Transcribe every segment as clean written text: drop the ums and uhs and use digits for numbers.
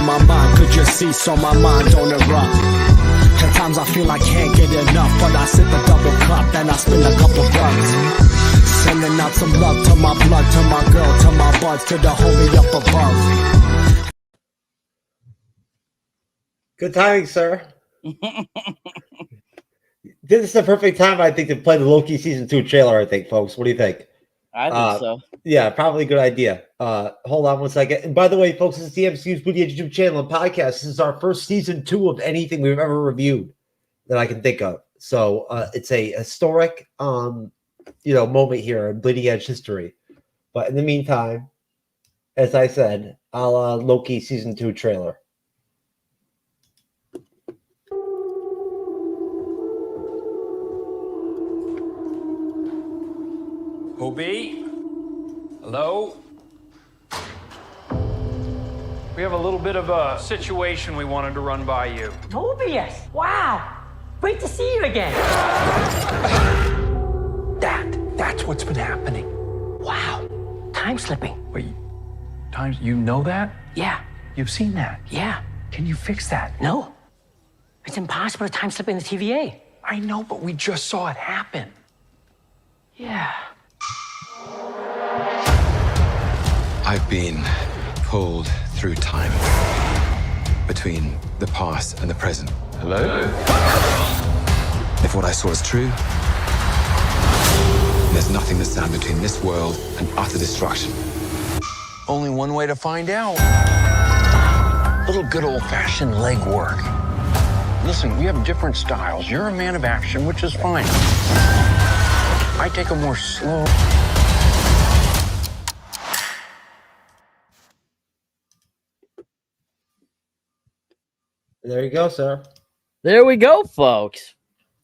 my mind. Could you see so my mind don't erupt? At times I feel I can't get enough, but I sip a double cup and I spin a couple bucks. Sending out some love to my blood, to my girl, to my buds, to the homie up above. Good timing, sir. This is the perfect time, I think, to play the Loki Season 2 trailer, I think, folks. What do you think? I think so. Yeah, probably a good idea. Hold on one second. And by the way, folks, this is the MCU'S YouTube channel and podcast. This is our first Season 2 of anything we've ever reviewed that I can think of. So it's a historic moment here in Bleeding Edge history. But in the meantime, as I said, Loki Season 2 trailer. Hobie? Hello? We have a little bit of a situation we wanted to run by you. Mobius! Wow! Great to see you again! That's what's been happening. Wow! Time slipping. Wait, you know that? Yeah. You've seen that? Yeah. Can you fix that? No. It's impossible to time slip in the TVA. I know, but we just saw it happen. Yeah. I've been pulled through time between the past and the present. Hello? If what I saw is true, there's nothing to stand between this world and utter destruction. Only one way to find out. A little good old-fashioned legwork. Listen, we have different styles. You're a man of action, which is fine. I take a more slow... There you go, sir. There we go, folks.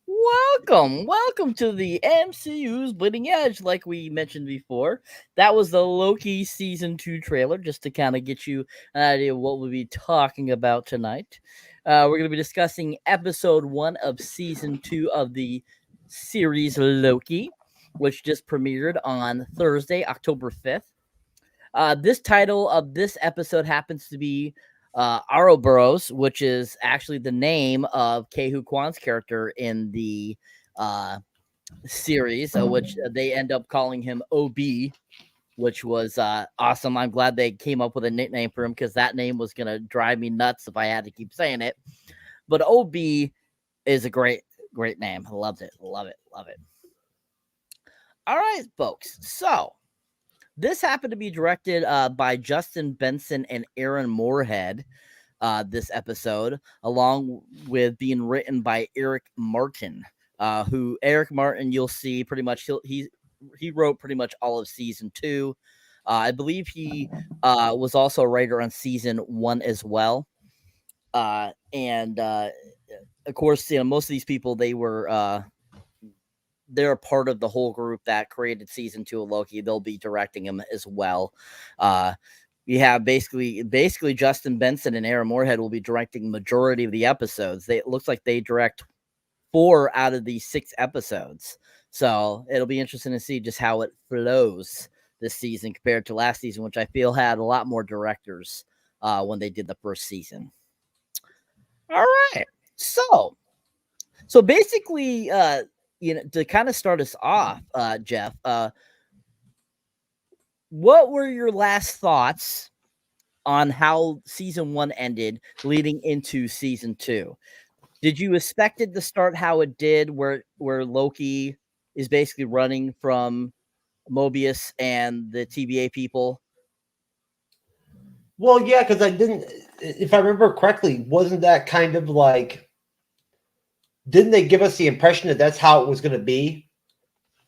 Welcome to the MCU's Bleeding Edge, like we mentioned before. That was the Loki Season 2 trailer, just to kind of get you an idea of what we'll be talking about tonight. We're going to be discussing Episode 1 of Season 2 of the series Loki, which just premiered on Thursday, October 5th. This title of this episode happens to be Ouroboros, which is actually the name of Kehu Kwan's character in the series, which they end up calling him OB, which was awesome. I'm glad they came up with a nickname for him because that name was going to drive me nuts if I had to keep saying it. But OB is a great name. I loved it. Love it. All right, folks. So this happened to be directed by Justin Benson and Aaron Moorhead, this episode, along with being written by Eric Martin, who Eric Martin, you'll see pretty much, he wrote pretty much all of Season 2. I believe he was also a writer on Season 1 as well. And of course, most of these people, they're a part of the whole group that created Season 2 of Loki. They'll be directing him as well. You have basically Justin Benson and Aaron Moorhead will be directing majority of the episodes. It looks like they direct 4 out of these 6 episodes. So it'll be interesting to see just how it flows this season compared to last season, which I feel had a lot more directors when they did the first season. All right. So basically, to kind of start us off, Jeff, what were your last thoughts on how Season 1 ended leading into Season 2? Did you expect it to start how it did, where Loki is basically running from Mobius and the TVA people? Well, yeah, because I didn't, if I remember correctly, wasn't that kind of like, didn't they give us the impression that that's how it was going to be?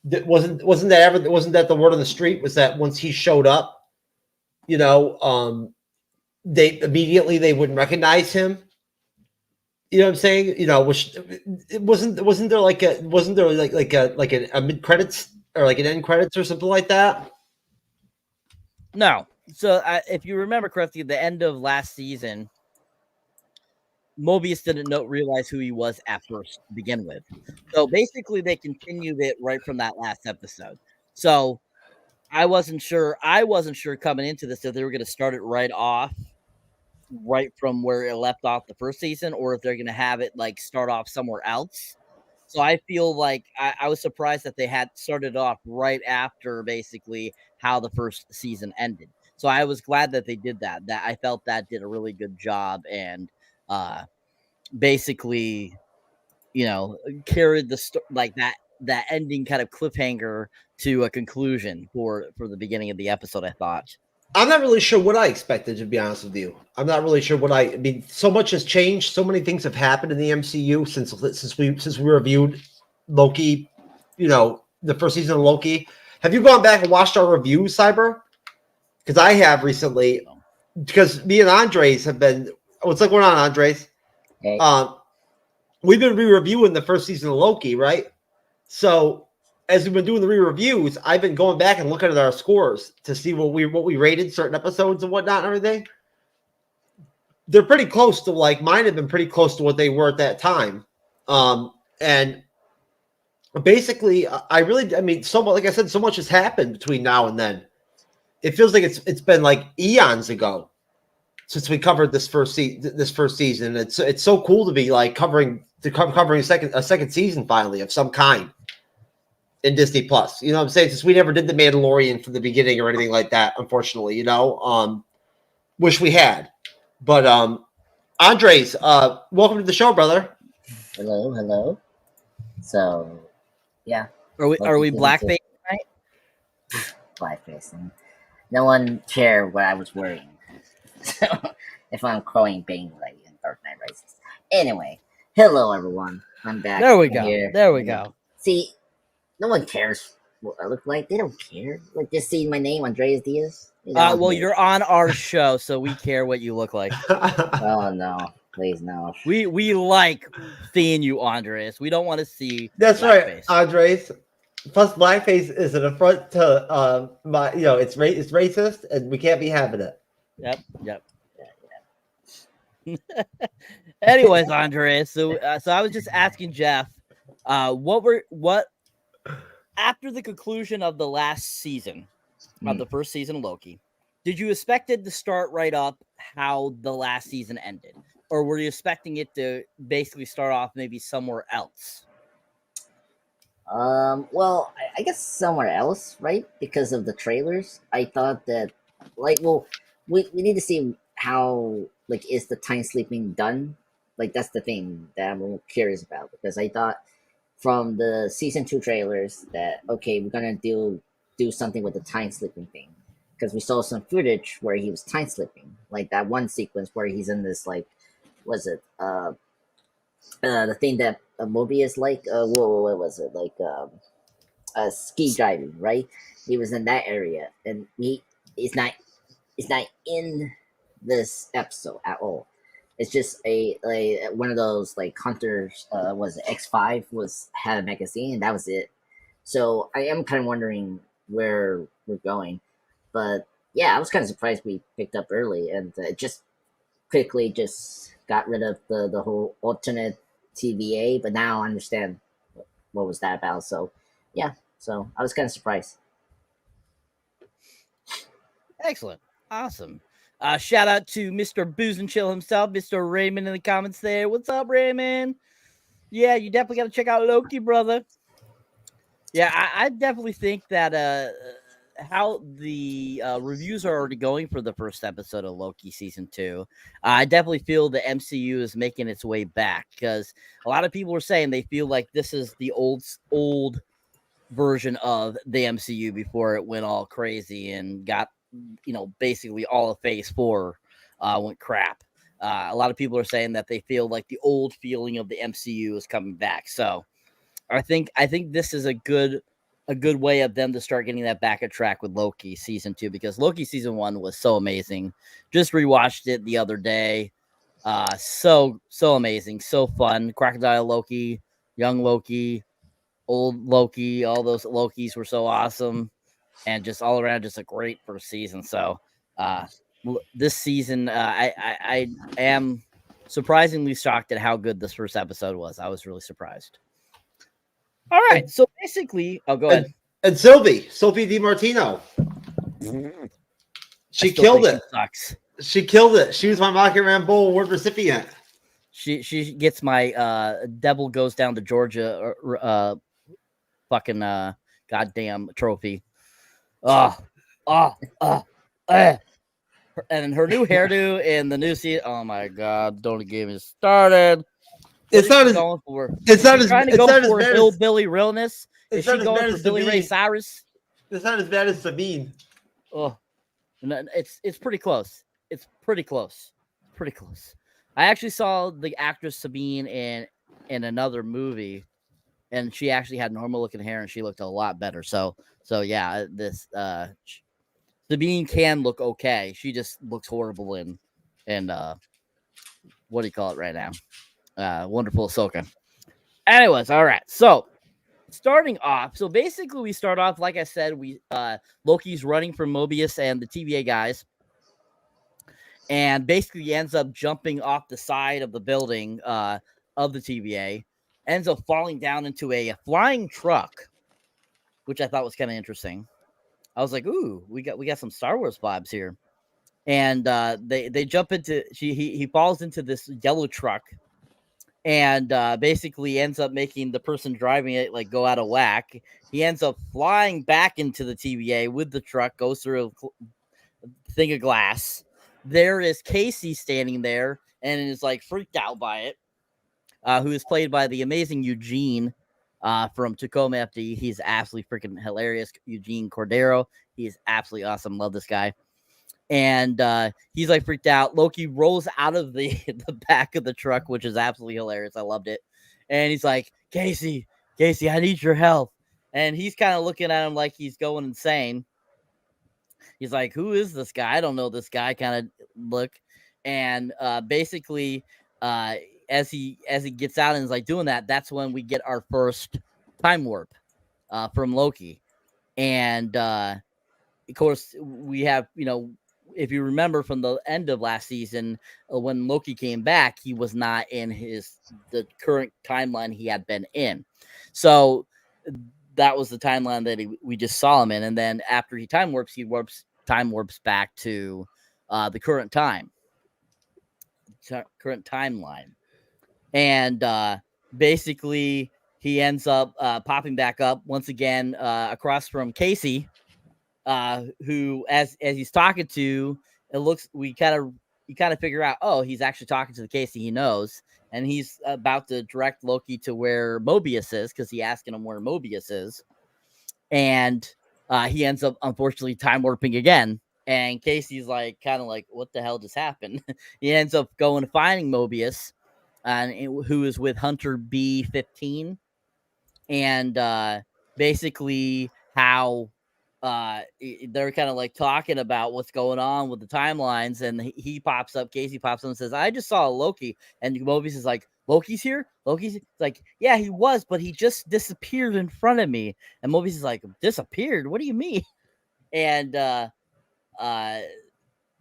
Wasn't that the word on the street? Was that once he showed up, they immediately they wouldn't recognize him? You know what I'm saying? Which it wasn't there like a mid credits or like an end credits or something like that? No. So if you remember correctly, at the end of last season, Mobius didn't realize who he was at first to begin with. So basically they continued it right from that last episode. So I wasn't sure coming into this that they were going to start it right off right from where it left off the first season, or if they're going to have it like start off somewhere else. So I feel like I was surprised that they had started off right after basically how the first season ended. So I was glad that they did that. That I felt that did a really good job and basically, carried the like that ending kind of cliffhanger to a conclusion for the beginning of the episode. I thought. I'm not really sure what I expected, to be honest with you. I'm not really sure what I mean. So much has changed. So many things have happened in the MCU since we reviewed Loki. The first season of Loki. Have you gone back and watched our reviews, Cyber? Because I have recently. Because me and Andres have been. What's going on, Andres? Hey. We've been re-reviewing the first season of Loki, right? So as we've been doing the re-reviews, I've been going back and looking at our scores to see what we rated certain episodes and whatnot and everything. They're pretty close to mine have been pretty close to what they were at that time. And basically, so like I said, so much has happened between now and then. It feels like it's been like eons ago since we covered this first season. It's so cool to be like covering a second season finally of some kind in Disney Plus. You know what I'm saying? Since we never did The Mandalorian from the beginning or anything like that, unfortunately, wish we had. But Andres, welcome to the show, brother. Hello. So, yeah. Are we blackface tonight? Blackfacing. No one cared what I was wearing. So, if I'm crowing Bane like in Dark Knight Rises. Anyway, hello everyone. I'm back. There we go. Here. There we go. See, no one cares what I look like. They don't care. Like, just seeing my name, Andreas Diaz. Well, you're on our show, so we care what you look like. Oh no, please no. We like seeing you, Andres. We don't want to see. That's blackface. right, Andres. Plus, blackface is an affront to it's racist, and we can't be having it. Yep. Anyways, Andres. So I was just asking Jeff, what after the conclusion of the last season of the first season of Loki, did you expect it to start right up how the last season ended, or were you expecting it to basically start off maybe somewhere else? Well, I guess somewhere else, right? Because of the trailers, I thought that, we need to see how, is the time sleeping done? That's the thing that I'm curious about, because I thought from the season 2 trailers that, okay, we're gonna do something with the time slipping thing, because we saw some footage where he was time slipping, like that one sequence where he's in this the thing that mobius what was it, ski driving, right? He was in that area, and it's not in this episode at all. It's just one of those hunters. Was it X5 had a magazine, and that was it. So I am kind of wondering where we're going, but yeah, I was kind of surprised we picked up early, and just quickly got rid of the whole alternate TVA. But now I understand what was that about. So yeah, so I was kind of surprised. Excellent, awesome. Shout out to Mr. Booze and Chill himself, Mr. Raymond in the comments there. What's up, Raymond? Yeah, you definitely got to check out Loki, brother. Yeah, I definitely think that how the reviews are already going for the first episode of Loki season 2, I definitely feel the MCU is making its way back, because a lot of people are saying they feel like this is the old version of the MCU before it went all crazy and got basically all of phase 4 went crap. A lot of people are saying that they feel like the old feeling of the MCU is coming back. So I think this is a good way of them to start getting that back on track with Loki season 2, because Loki season 1 was so amazing. Just rewatched it the other day. So amazing, so fun. Crocodile Loki, young Loki, old Loki, all those Lokis were so awesome. And just all around, just a great first season. So this season, I am surprisingly shocked at how good this first episode was. I was really surprised. All right, so basically, go ahead. And Sylvie DiMartino, she killed it. Sucks. She killed it. She was my Mocky Rambo Award recipient. She gets my Devil Goes Down to Georgia fucking goddamn trophy. And her new hairdo and the new seat. Oh my god! Don't get me started. It's not as going for. It's not as trying to it's go not for as bad hillbilly realness. It's Is she not as going bad for as Billy Ray Sabine. Cyrus? It's not as bad as Sabine. Oh, it's pretty close. It's pretty close. Pretty close. I actually saw the actress Sabine in another movie, and she actually had normal looking hair, and she looked a lot better. So yeah, this Sabine can look okay. She just looks horrible in what do you call it right now? Wonderful Ahsoka. Anyways, all right. So starting off, so basically we start off, like I said, we Loki's running from Mobius and the TVA guys, and basically ends up jumping off the side of the building of the TVA, ends up falling down into a flying truck, which I thought was kind of interesting. I was like, ooh, we got some Star Wars vibes here. And they jump into he falls into this yellow truck, and basically ends up making the person driving it like go out of whack. He ends up flying back into the TVA with the truck, goes through a thing of glass. There is Casey standing there and is like freaked out by it, who is played by the amazing Eugene from Tacoma FD. He's absolutely freaking hilarious. Eugene Cordero. He is absolutely awesome. Love this guy. And he's like freaked out. Loki rolls out of the back of the truck, which is absolutely hilarious. I loved it. And he's like, Casey, I need your help. And he's kind of looking at him like he's going insane. He's like, who is this guy? I don't know this guy, kind of look. And basically, as he gets out and is like doing that, that's when we get our first time warp from Loki. And of course, we have, if you remember from the end of last season, when Loki came back, he was not in the current timeline he had been in. So that was the timeline that we just saw him in. And then after he time warps back to the current timeline. And basically he ends up popping back up once again across from Casey, who as he's talking to, it looks, you kind of figure out, oh, he's actually talking to the Casey he knows, and he's about to direct Loki to where Mobius is, because he's asking him where Mobius is. And he ends up unfortunately time warping again, and Casey's like kind of like, what the hell just happened? He ends up going and finding Mobius, who is with Hunter B-15, and basically how they're kind of like talking about what's going on with the timelines, and Casey pops up and says, I just saw Loki, and Mobius is like, Loki's here? Loki's like, yeah, he was, but he just disappeared in front of me. And Mobius is like, disappeared? What do you mean? And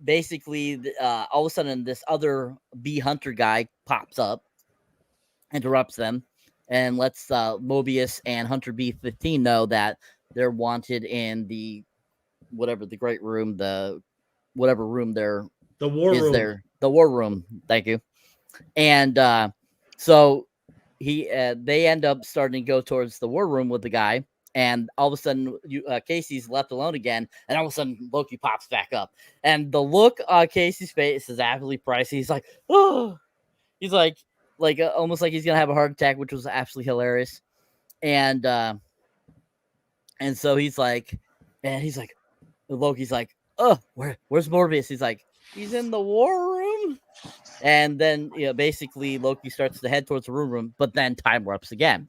basically all of a sudden this other B Hunter guy pops up, interrupts them, and lets Mobius and Hunter B-15 know that they're wanted in the great room, the war room. Thank you. And so they end up starting to go towards the war room with the guy, and all of a sudden Casey's left alone again, and all of a sudden Loki pops back up, and the look on Casey's face is absolutely pricey. He's like, oh, he's like almost like he's gonna have a heart attack, which was absolutely hilarious. And so he's like, Loki's like, oh, where's Mobius? He's like, he's in the war room. And then, basically Loki starts to head towards the room, but then time warps again.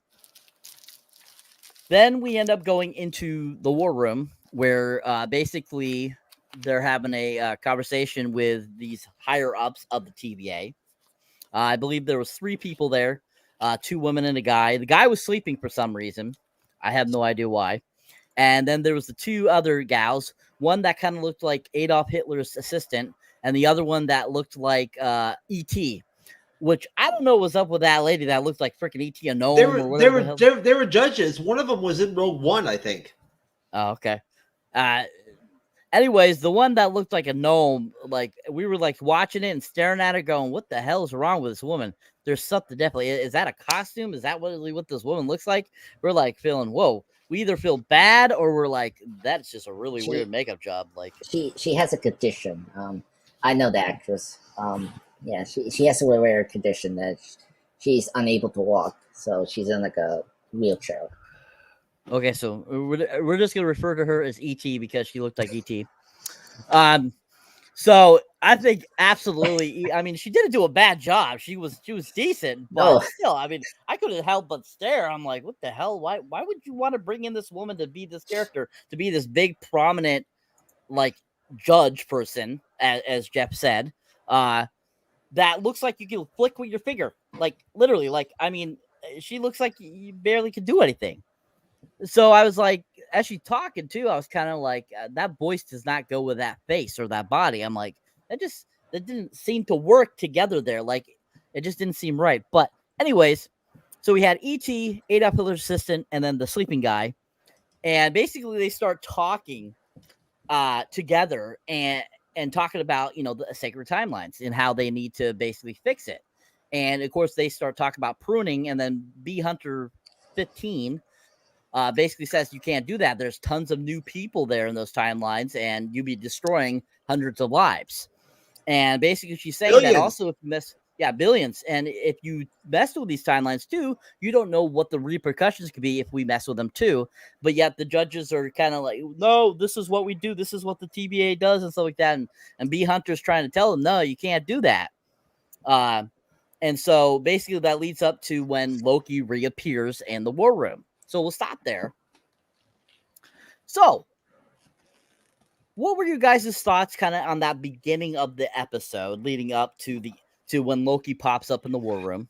Then we end up going into the war room, where basically they're having a conversation with these higher ups of the TVA. I believe there was 3 people there, 2 women and a guy. The guy was sleeping for some reason. I have no idea why. And then there was the 2 other gals, one that kind of looked like Adolf Hitler's assistant, and the other one that looked like E.T., which I don't know what's up with that lady that looked like freaking E.T. a gnome or whatever. They were judges. One of them was in Rogue One, I think. Oh, okay. Anyways, the one that looked like a gnome, like we were like watching it and staring at her, going, "What the hell is wrong with this woman?" There's something definitely. Is that a costume? Is that what this woman looks like? We're like feeling, whoa. We either feel bad or we're like, that's just a really weird makeup job. Like she has a condition. I know the actress. Yeah, she has a rare condition that she's unable to walk, so she's in like a wheelchair. Okay, so we're just gonna refer to her as ET because she looked like ET. So I think absolutely. I mean, she didn't do a bad job. She was decent, but still, I mean, I couldn't help but stare. I'm like, what the hell? Why would you want to bring in this woman to be this character, to be this big prominent like judge person, as Jeff said, that looks like you can flick with your finger, like literally, like I mean, she looks like you barely could do anything. So I was like, as she talking too, I was kind of like, that voice does not go with that face or that body. I'm like, that didn't seem to work together there. Like it just didn't seem right. But anyways, so we had E.T., Ada Pillar's assistant, and then the sleeping guy, and basically they start talking together and talking about, you know, the sacred timelines and how they need to basically fix it. And of course they start talking about pruning, and then B Hunter 15 basically says you can't do that. There's tons of new people there in those timelines, and you'll be destroying hundreds of lives. And basically she's saying that also if you mess, billions. And if you mess with these timelines too, you don't know what the repercussions could be if we mess with them too. But yet the judges are kind of like, no, this is what we do. This is what the TVA does and stuff like that. And B Hunter's trying to tell them, no, you can't do that. And so basically that leads up to when Loki reappears in the war room. So we'll stop there. So, what were you guys' thoughts kind of on that beginning of the episode leading up to when Loki pops up in the war room?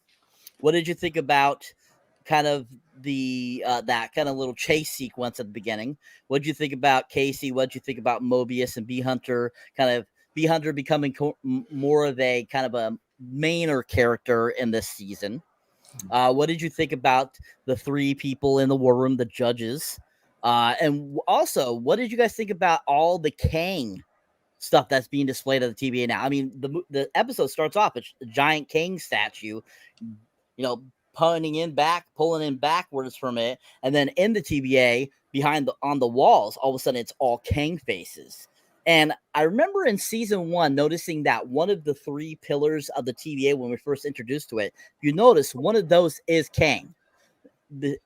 What did you think about kind of the that kind of little chase sequence at the beginning? What did you think about Casey? What did you think about Mobius and B Hunter? Kind of B Hunter becoming more of a kind of a mainer character in this season. What did you think about the three people in the war room, the judges? And also, what did you guys think about all the Kang stuff that's being displayed at the TVA now? I mean, the episode starts off with a giant Kang statue, you know, pulling in backwards from it, and then in the TVA on the walls, all of a sudden it's all Kang faces. And I remember in season 1 noticing that one of the 3 pillars of the TVA, when we first introduced to it, you notice one of those is Kang. The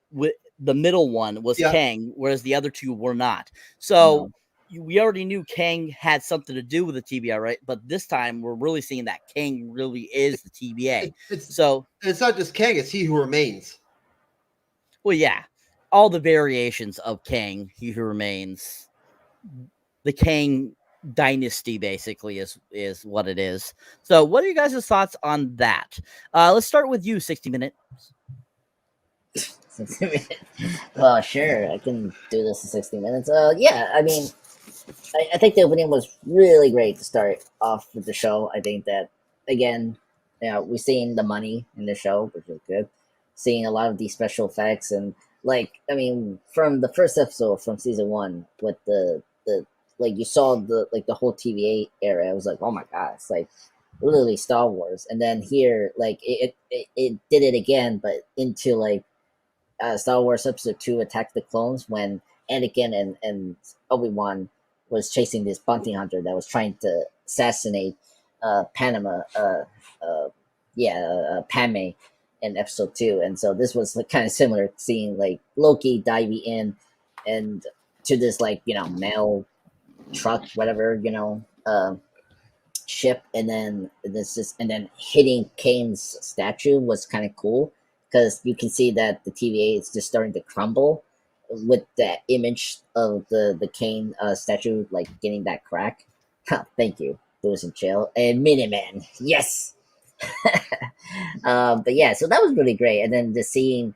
middle one was Kang, whereas the other 2 were not. So we already knew Kang had something to do with the TVA, right? But this time we're really seeing that Kang really is the TVA. So it's not just Kang; it's He Who Remains. Well, yeah, all the variations of Kang, He Who Remains. The Kang dynasty basically is what it is. So what are you guys' thoughts on that? Let's start with you, 60 minutes. 60 minutes. Well, sure, I can do this in 60 minutes. Yeah, I mean, I think the opening was really great to start off with the show. I think that, again, you know, we're seeing the money in the show, which is good. Seeing a lot of these special effects, and like, I mean, from the first episode from season 1 with the like, you saw the whole TVA era. I was like, oh my god, it's like literally Star Wars. And then here, like, it did it again, but into like Star Wars Episode 2, Attack the Clones, when Anakin and Obi-Wan was chasing this bounty hunter that was trying to assassinate Padme in Episode 2. And so this was like, kind of similar, seeing like Loki diving in and to this, like, you know, mail truck, whatever, you know, ship, and then hitting Kane's statue was kind of cool, because you can see that the TVA is just starting to crumble with that image of the Kane statue, like, getting that crack. Thank you, Lewis and Chill and Miniman. Yes. But yeah, so that was really great. And then just seeing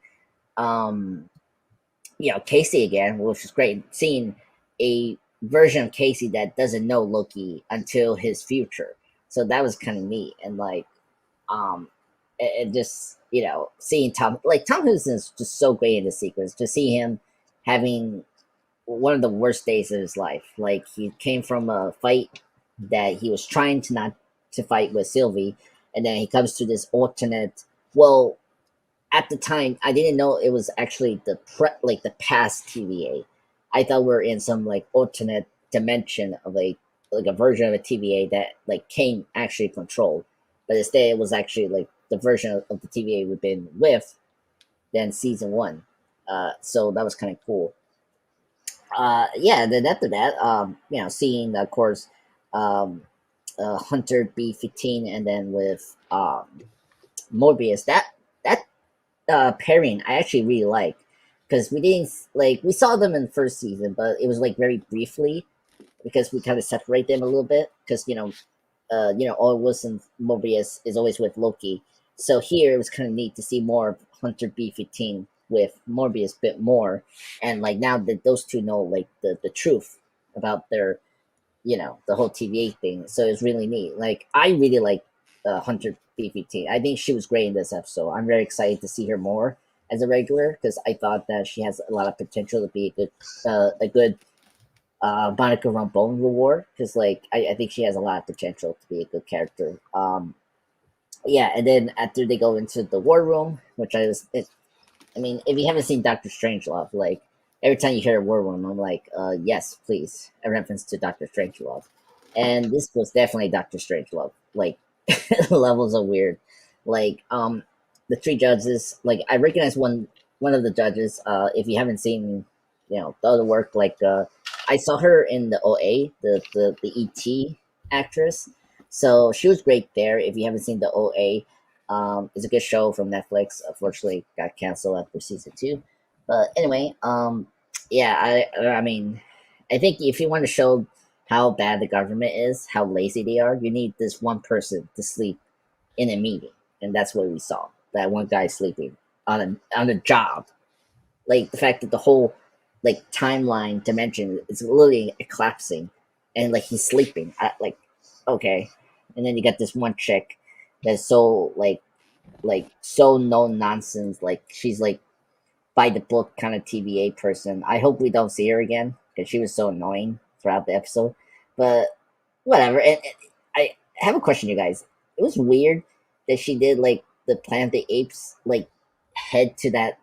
you know, Casey again, which was great. Seeing a version of Casey that doesn't know Loki until his future. So that was kind of neat. And like, and just, you know, seeing Tom Hiddleston is just so great in the sequence. To see him having one of the worst days of his life. Like he came from a fight that he was trying to not to fight with Sylvie, and then he comes to this alternate. Well, at the time, I didn't know it was actually the past TVA. I thought we were in some like alternate dimension of like a version of a TVA that like came actually controlled, but instead it was actually like the version of the TVA we've been with than season one. So that was kind of cool. Yeah, then after that, seeing of course, Hunter B15, and then with Mobius, that pairing I actually really like, because we saw them in the first season, but it was like very briefly because we kind of separate them a little bit because Owen Wilson Mobius is always with Loki, so here it was kind of neat to see more of Hunter B15 with Morbius a bit more, and like now that those two know like the truth about their the whole TVA thing, so it's really neat. Like I really like Hunter B15. I think she was great in this episode. I'm very excited to see her more as a regular because I thought that she has a lot of potential to be a good Monica Rambeau reward, because like I think she has a lot of potential to be a good character. Yeah, and then after they go into the war room, which I mean, if you haven't seen Doctor Strangelove, like every time you hear a war room, I'm like, yes, please, a reference to Doctor Strangelove, and this was definitely Doctor Strangelove, like levels of weird, like the three judges, like I recognize one of the judges. If you haven't seen, the other work, like I saw her in the OA, the ET actress, so she was great there. If you haven't seen the OA, it's a good show from Netflix. Unfortunately, got canceled after season 2. But anyway, yeah, I mean, I think if you want to show how bad the government is, how lazy they are, you need this one person to sleep in a meeting, and that's what we saw. That one guy sleeping on a job. Like the fact that the whole like timeline dimension is literally collapsing, and like he's sleeping. Like, okay, and then you got this one chick that's so like so no nonsense. Like she's like by the book kind of TVA person. I hope we don't see her again because she was so annoying throughout the episode. But whatever. And I have a question, you guys. It was weird that she did like the Planet of the Apes like head to that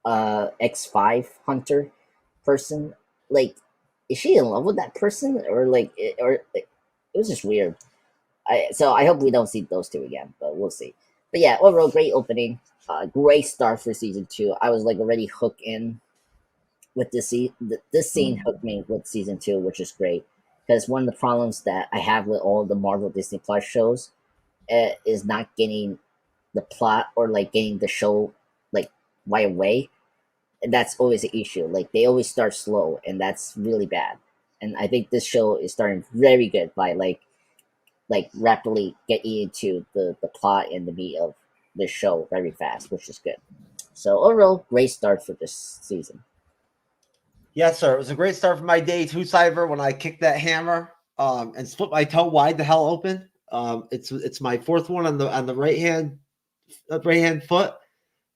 X5 hunter person. Like, is she in love with that person, or it was just weird. So I hope we don't see those two again, but we'll see. But yeah, overall great opening, great start for season 2. I was like already hooked in with this scene. This scene hooked me with season 2, which is great, because one of the problems that I have with all the Marvel Disney Plus shows is not getting the plot or like getting the show like right away. And that's always an issue. Like they always start slow, and that's really bad. And I think this show is starting very good by like rapidly getting into the plot and the meat of the show very fast, which is good. So overall, great start for this season. Yes, sir. It was a great start for my day too, Cyber, when I kicked that hammer and split my toe wide the hell open. It's my fourth one on the right hand foot.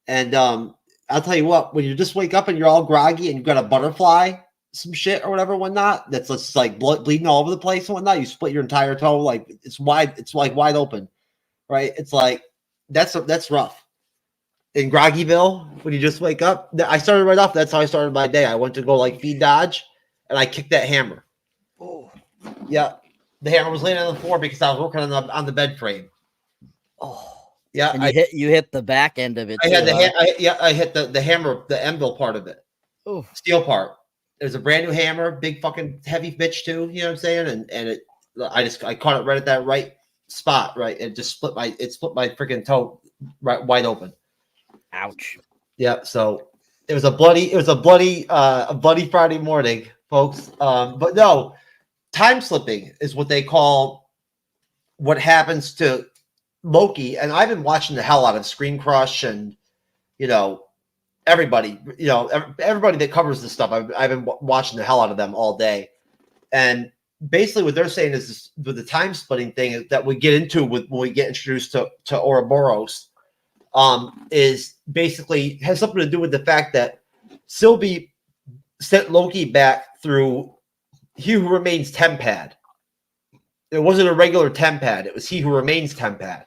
And I'll tell you what, when you just wake up and you're all groggy and you've got a butterfly, some shit or whatever, whatnot, that's just like bleeding all over the place and whatnot, you split your entire toe, like it's like wide open, right? It's like that's rough. In Groggyville, when you just wake up, I started right off. That's how I started my day. I went to go like feed dodge, and I kicked that hammer. Oh, yeah, the hammer was laying on the floor because I was working on the bed frame. Oh, yeah, and you hit the back end of it. I hit the hammer, the anvil part of it. Oh, steel part. It was a brand new hammer, big fucking heavy bitch too. You know what I'm saying? And I caught it right at that right spot, right, and just split my freaking toe right wide open. Ouch. Yeah, so it was a bloody Friday morning, folks. But no, time slipping is what they call what happens to Loki. And I've been watching the hell out of Screen Crush and everybody, everybody that covers this stuff. I've been watching the hell out of them all day. And basically what they're saying is this, with the time splitting thing that we get into when we get introduced to Ouroboros, is basically has something to do with the fact that Sylvie sent Loki back through He Who Remains Tempad. It wasn't a regular Tempad. It was He Who Remains Tempad.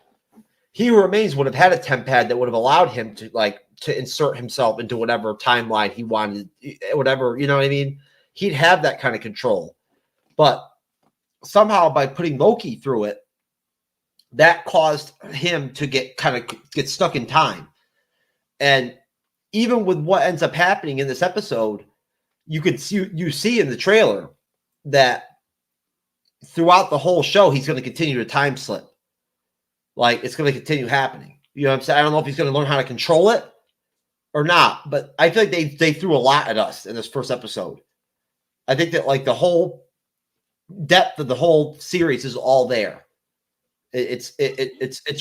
He Who Remains would have had a Tempad that would have allowed him to insert himself into whatever timeline he wanted, whatever, you know what I mean? He'd have that kind of control. But somehow by putting Loki through it, that caused him to get stuck in time. And even with what ends up happening in this episode, you see in the trailer that throughout the whole show, he's going to continue to time slip. Like, it's going to continue happening. You know what I'm saying? I don't know if he's going to learn how to control it or not, but I feel like they threw a lot at us in this first episode. I think that like the whole depth of the whole series is all there. It's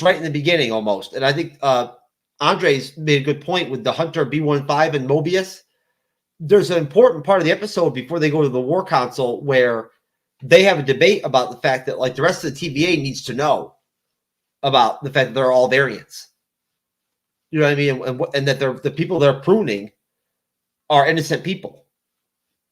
right in the beginning almost. And I think Andre's made a good point with the Hunter B15 and Mobius. There's an important part of the episode before they go to the war console where they have a debate about the fact that like the rest of the TVA needs to know about the fact that they're all variants. You know what I mean? And that the people they're pruning are innocent people.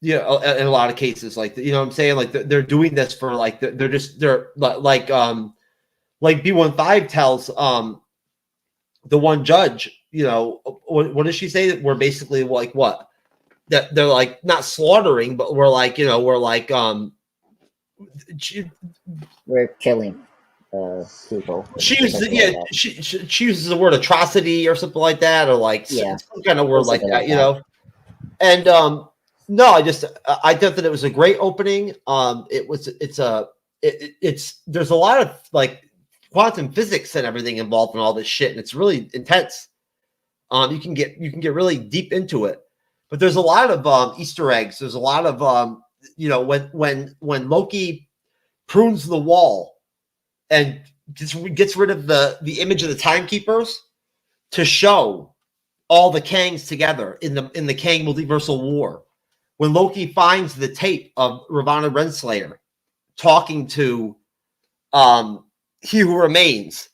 You know, in a lot of cases, like, you know what I'm saying? Like they're doing this for like, they're like B15 tells the one judge, you know, what does she say? That we're basically like what? That they're like not slaughtering, but we're like, you know, we're like we're killing people. She uses she uses the word atrocity or something like that, or like some kind of word like that, you know. And no, I thought that it was a great opening. There's a lot of like quantum physics and everything involved in all this shit, and it's really intense. You can get really deep into it, but there's a lot of Easter eggs. There's a lot of you know, when Loki prunes the wall and gets rid of the image of the timekeepers to show all the Kangs together in the Kang multiversal war. When Loki finds the tape of Ravonna Renslayer talking to He Who Remains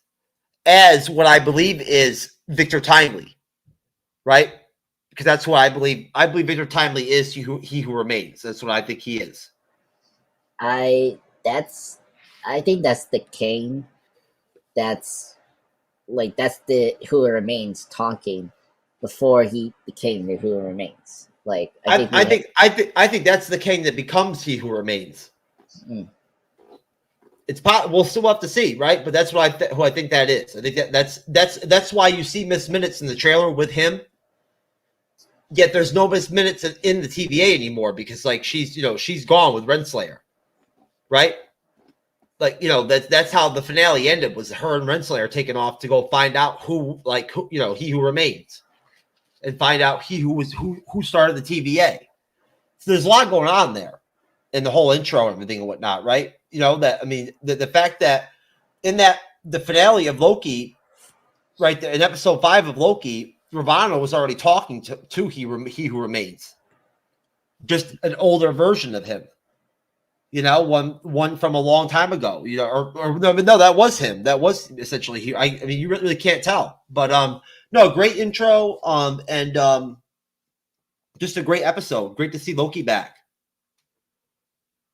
as what I believe is Victor Timely, right? Because that's what I believe. I believe Victor Timely is He Who Remains. That's what I think he is. I think that's the Kang. That's the Who Remains talking before he became the Who Remains. Like I think that's the Kang that becomes He Who Remains. Mm. It's we'll still have to see, right? But that's what who I think that is. I think that's why you see Miss Minutes in the trailer with him. Yet there's no Miss Minutes in the TVA anymore because like she's gone with Renslayer, right? Like, you know, that's how the finale ended, was her and Renslayer taking off to go find out who you know, He Who Remains, and find out who started the TVA. So there's a lot going on there in the whole intro and everything and whatnot, right? You know, that, I mean, the fact that in the finale of Loki, right there, in episode 5 of Loki, Ravonna was already talking to He Who Remains, just an older version of him. You know, one from a long time ago. You know, or no, that was him. That was essentially he. I mean, you really can't tell. But no, great intro. And just a great episode. Great to see Loki back.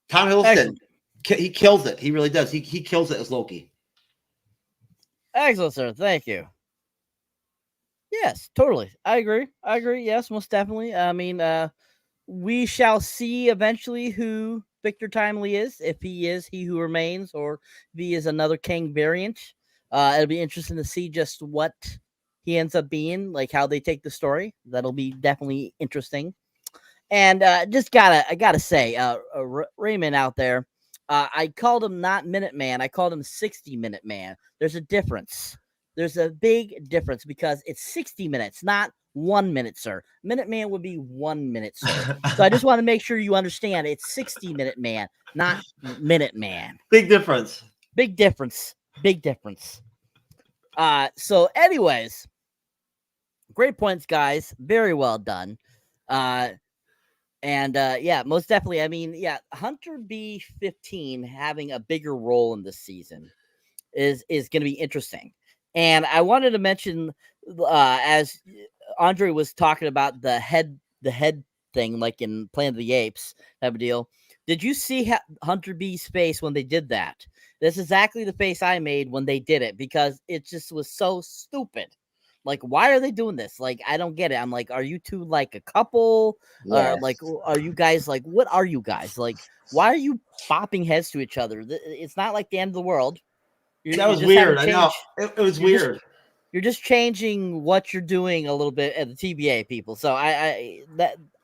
Tom Hiddleston, he kills it. He really does. He kills it as Loki. Excellent, sir. Thank you. Yes, totally. I agree. Yes, most definitely. I mean, we shall see eventually who Victor Timely is, if he is He Who Remains or if he is another Kang variant. It'll be interesting to see just what he ends up being, like how they take the story. That'll be definitely interesting. And I gotta say, Raymond out there, I called him not Minuteman. I called him 60-minute man. There's a difference. There's a big difference because it's 60 minutes, not 1 minute, sir. Minuteman would be 1 minute, sir. So I just want to make sure you understand it's 60-minute man, not Minuteman. Big difference. Big difference. Big difference. So anyways, great points, guys. Very well done. Yeah, most definitely. I mean, yeah, Hunter B15 having a bigger role in this season is going to be interesting. And I wanted to mention, as Andre was talking about the head thing, like in Planet of the Apes type of deal. Did you see Hunter B's face when they did that? That's exactly the face I made when they did it, because it just was so stupid. Like, why are they doing this? Like, I don't get it. I'm like, are you two like a couple? Yes. Like, are you guys like, what are you guys like? Why are you bopping heads to each other? It's not like the end of the world. That was weird. I know. It was weird. You're just changing what you're doing a little bit at the TBA, people. So I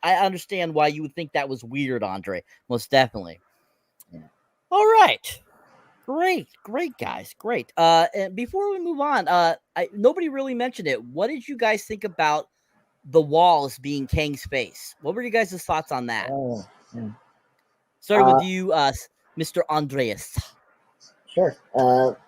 understand why you would think that was weird, Andre. Most definitely. Yeah. All right. Great, guys. Great. And before we move on, nobody really mentioned it. What did you guys think about the walls being Kang's face? What were you guys' thoughts on that? Oh, yeah. Starting with you, Mr. Andreas. Sure.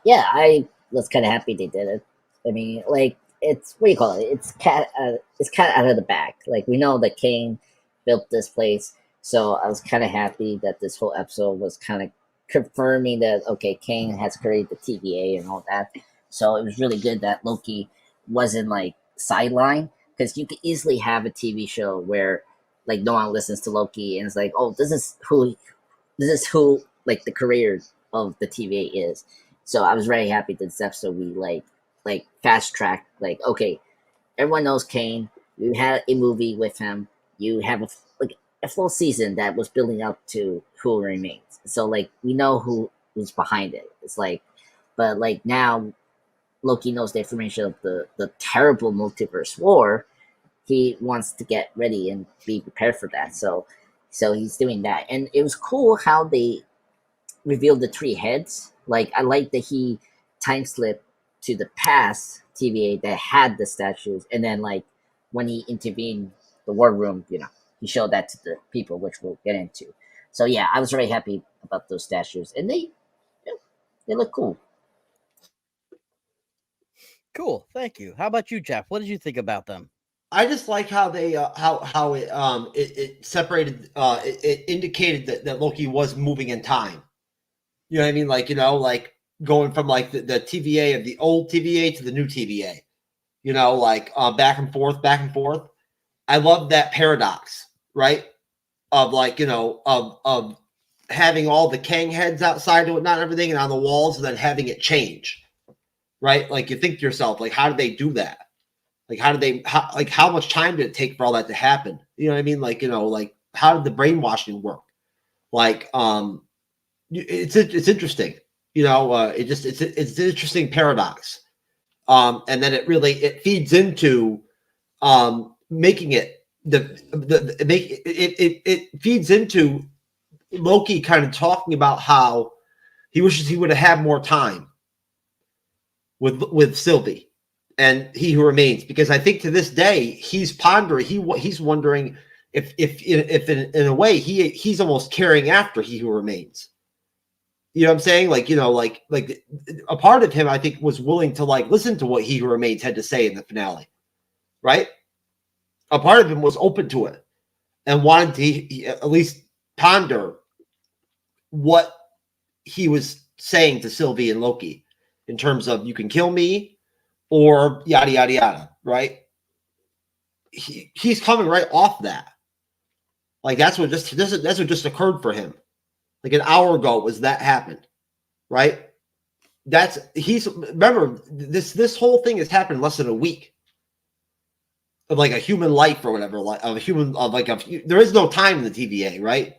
Yeah, I was kind of happy they did it. I mean, like, it's, what do you call it? It's cat out of the bag. Like, we know that Kang built this place, so I was kind of happy that this whole episode was kind of confirming that, okay, Kang has created the TVA and all that. So it was really good that Loki wasn't like sidelined, because you could easily have a TV show where like no one listens to Loki and it's like, oh, this is who like the creator of the TVA is. So I was very happy that this episode we like fast track, like, okay, everyone knows Kang. You had a movie with him. You have a full season that was building up to Who Remains. So like we know who's behind it. It's like, but like now Loki knows the information of the terrible multiverse war. He wants to get ready and be prepared for that. So he's doing that. And it was cool how they revealed the three heads. Like, I like that he time slipped to the past TVA that had the statues, and then like when he intervened the war room, you know, he showed that to the people, which we'll get into. So yeah, I was very happy about those statues, and they look cool. Cool, thank you. How about you, Jeff? What did you think about them? I just like how they how it separated. It indicated that Loki was moving in time. You know what I mean? Like, you know, like going from like the TVA of the old TVA to the new TVA. You know, like back and forth, back and forth. I love that paradox, right? Of like, you know, of having all the Kang heads outside and whatnot, everything, and on the walls, and then having it change, right? Like, you think to yourself, like, how did they do that? Like, how much time did it take for all that to happen? You know what I mean? Like, you know, like, how did the brainwashing work? Like, it's interesting, you know, it's an interesting paradox. And then it feeds into, making it it feeds into Loki kind of talking about how he wishes he would have had more time with Sylvie and He Who Remains, because I think to this day he's pondering, he's wondering if in a way he's almost carrying after He Who Remains. You know what I'm saying? Like, you know, like a part of him, I think, was willing to like listen to what He Who Remains had to say in the finale, right? A part of him was open to it and wanted to at least ponder what he was saying to Sylvie and Loki in terms of, you can kill me or yada, yada, yada, right? He's coming right off that. Like, that's what just occurred for him. Like an hour ago was that happened, right? Remember, this whole thing has happened in less than a week of like a human life or whatever, there is no time in the TVA, right?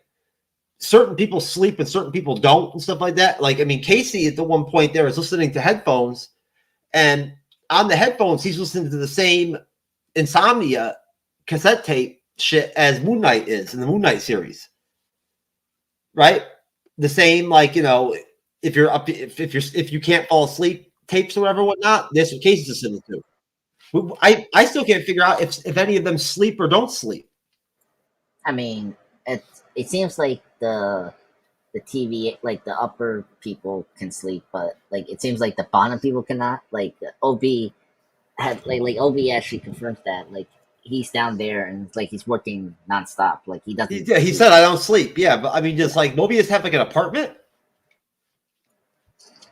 Certain people sleep and certain people don't and stuff like that. Like, I mean, Casey at the one point there is listening to headphones, and on the headphones, he's listening to the same Insomnia cassette tape shit as Moon Knight is in the Moon Knight series, right? The same, like, you know, if you can't fall asleep, tapes or whatever, whatnot. That's what Casey's listening to. I still can't figure out if any of them sleep or don't sleep. I mean, it seems like the TV, like the upper people can sleep, but like it seems like the bottom people cannot. Like OB had like OB actually confirms that, like, he's down there and it's like he's working nonstop. Like, he doesn't. Yeah, he said, I don't sleep. Yeah, but I mean, just like Mobius have like an apartment.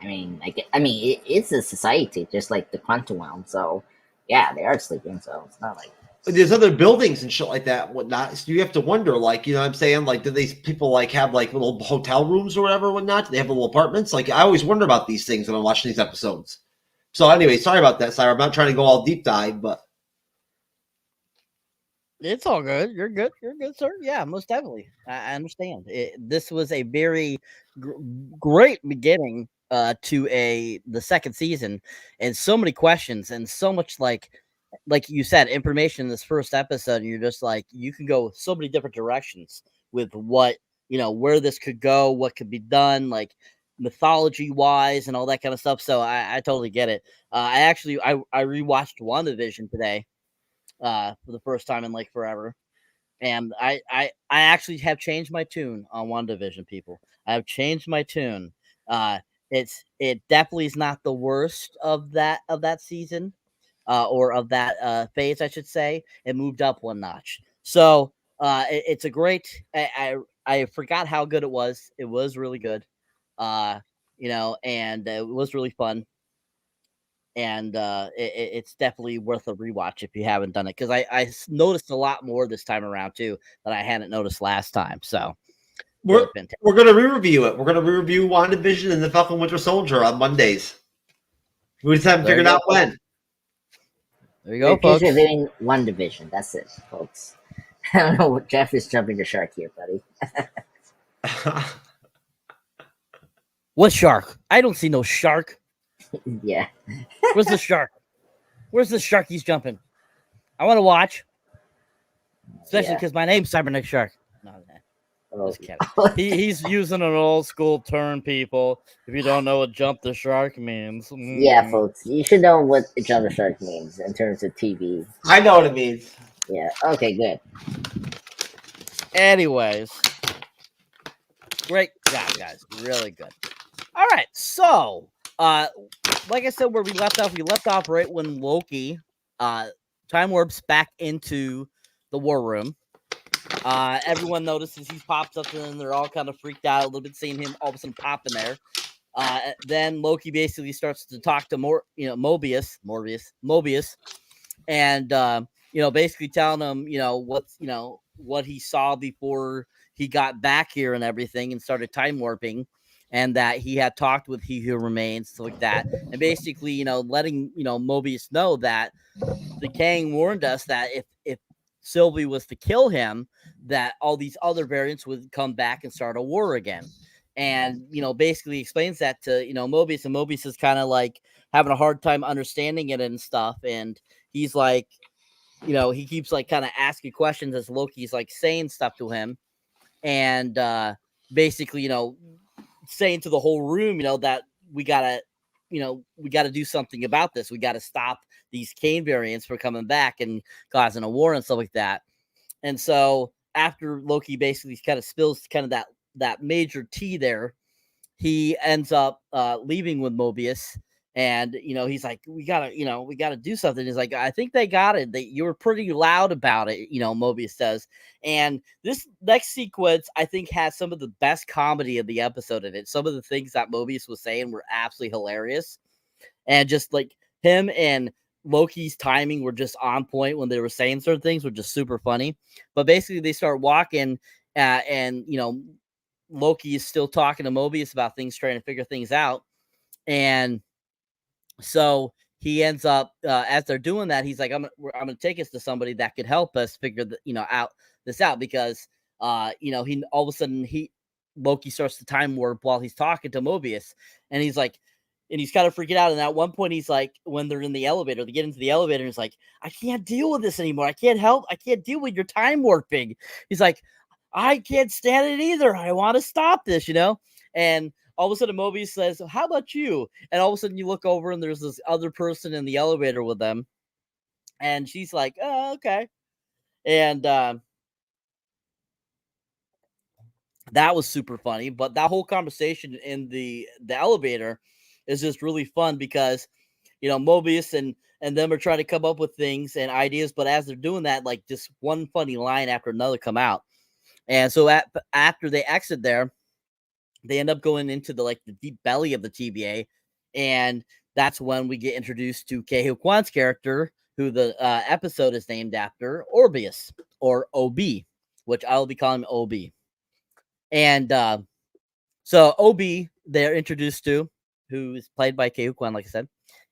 I mean, it's a society just like the quantum realm. So yeah, they are sleeping. So it's not like there's other buildings and shit like that and whatnot. So you have to wonder, like, you know what I'm saying? Like, do these people like have like little hotel rooms or whatever, whatnot? Do they have little apartments? Like, I always wonder about these things when I'm watching these episodes. So anyway, sorry about that, Sire. I'm not trying to go all deep dive, but It's all good. You're good. You're good, sir. Yeah, most definitely. I understand. This was a very great beginning to the second season, and so many questions and so much like you said, information in this first episode. And you're just like, you can go so many different directions with what where this could go, what could be done, like mythology wise and all that kind of stuff. So I totally get it. I rewatched WandaVision today for the first time in like forever. And I actually have changed my tune on WandaVision, people. I have changed my tune. It definitely is not the worst of that season, or of that phase, I should say. It moved up one notch. So it's a great. I forgot how good it was. It was really good. And it was really fun. And it's definitely worth a rewatch if you haven't done it, because I noticed a lot more this time around too that I hadn't noticed last time. So we're gonna re-review it. We're gonna re-review WandaVision and the Falcon Winter Soldier on Mondays. We just haven't figured out when. There you go, folks. We're reviewing WandaVision. That's it, folks. I don't know what Jeff is jumping the shark here, buddy. What shark? I don't see no shark. Yeah. Where's the shark? Where's the shark he's jumping? I want to watch. Especially because my name's Cyberneticshark. No, just kidding. He's using an old school term, people. If you don't know what jump the shark means. Yeah, folks. You should know what jump the shark means in terms of TV. I know what it means. Yeah. Okay, good. Anyways. Great job, guys. Really good. All right. So, like I said, where we left off right when Loki time warps back into the war room. Everyone notices he pops up, and they're all kind of freaked out a little bit, seeing him all of a sudden pop in there. Then Loki basically starts to talk to Mobius, and basically telling him what he saw before he got back here and everything, and started time warping. And that he had talked with He Who Remains, stuff like that. And basically, letting, Mobius know that the Kang warned us that if Sylvie was to kill him, that all these other variants would come back and start a war again. And, basically explains that to, Mobius. And Mobius is kind of like having a hard time understanding it and stuff. And he's like, he keeps like kind of asking questions as Loki's like saying stuff to him. And basically, saying to the whole room, that we gotta do something about this. We gotta stop these Kane variants from coming back and causing a war and stuff like that. And so after Loki basically kind of spills kind of that major tea there, he ends up leaving with Mobius. And he's like, we gotta do something. He's like, I think they got it. You were pretty loud about it, Mobius says. And this next sequence, I think, has some of the best comedy of the episode in it. Some of the things that Mobius was saying were absolutely hilarious, and just like him and Loki's timing were just on point when they were saying certain things, were just super funny. But basically, they start walking, and Loki is still talking to Mobius about things, trying to figure things out, and so he ends up as they're doing that, he's like, I'm gonna take us to somebody that could help us figure out because he all of a sudden Loki starts to time warp while he's talking to Mobius, and he's like, and he's kind of freaking out. And at one point, he's like, when they're in the elevator, they get into the elevator, and he's like, I can't deal with this anymore. I can't deal with your time warping. He's like, I can't stand it either. I want to stop this, and all of a sudden, Mobius says, how about you? And all of a sudden, you look over, and there's this other person in the elevator with them. And she's like, oh, okay. And that was super funny. But that whole conversation in the elevator is just really fun because, Mobius and them are trying to come up with things and ideas. But as they're doing that, like, just one funny line after another come out. And so after they exit there, they end up going into the deep belly of the TVA, and that's when we get introduced to Ke Huy Quan's character, who the episode is named after, Orbius, or OB, which I will be calling OB. And so OB, they're introduced to, who is played by Kei Kwan, like I said.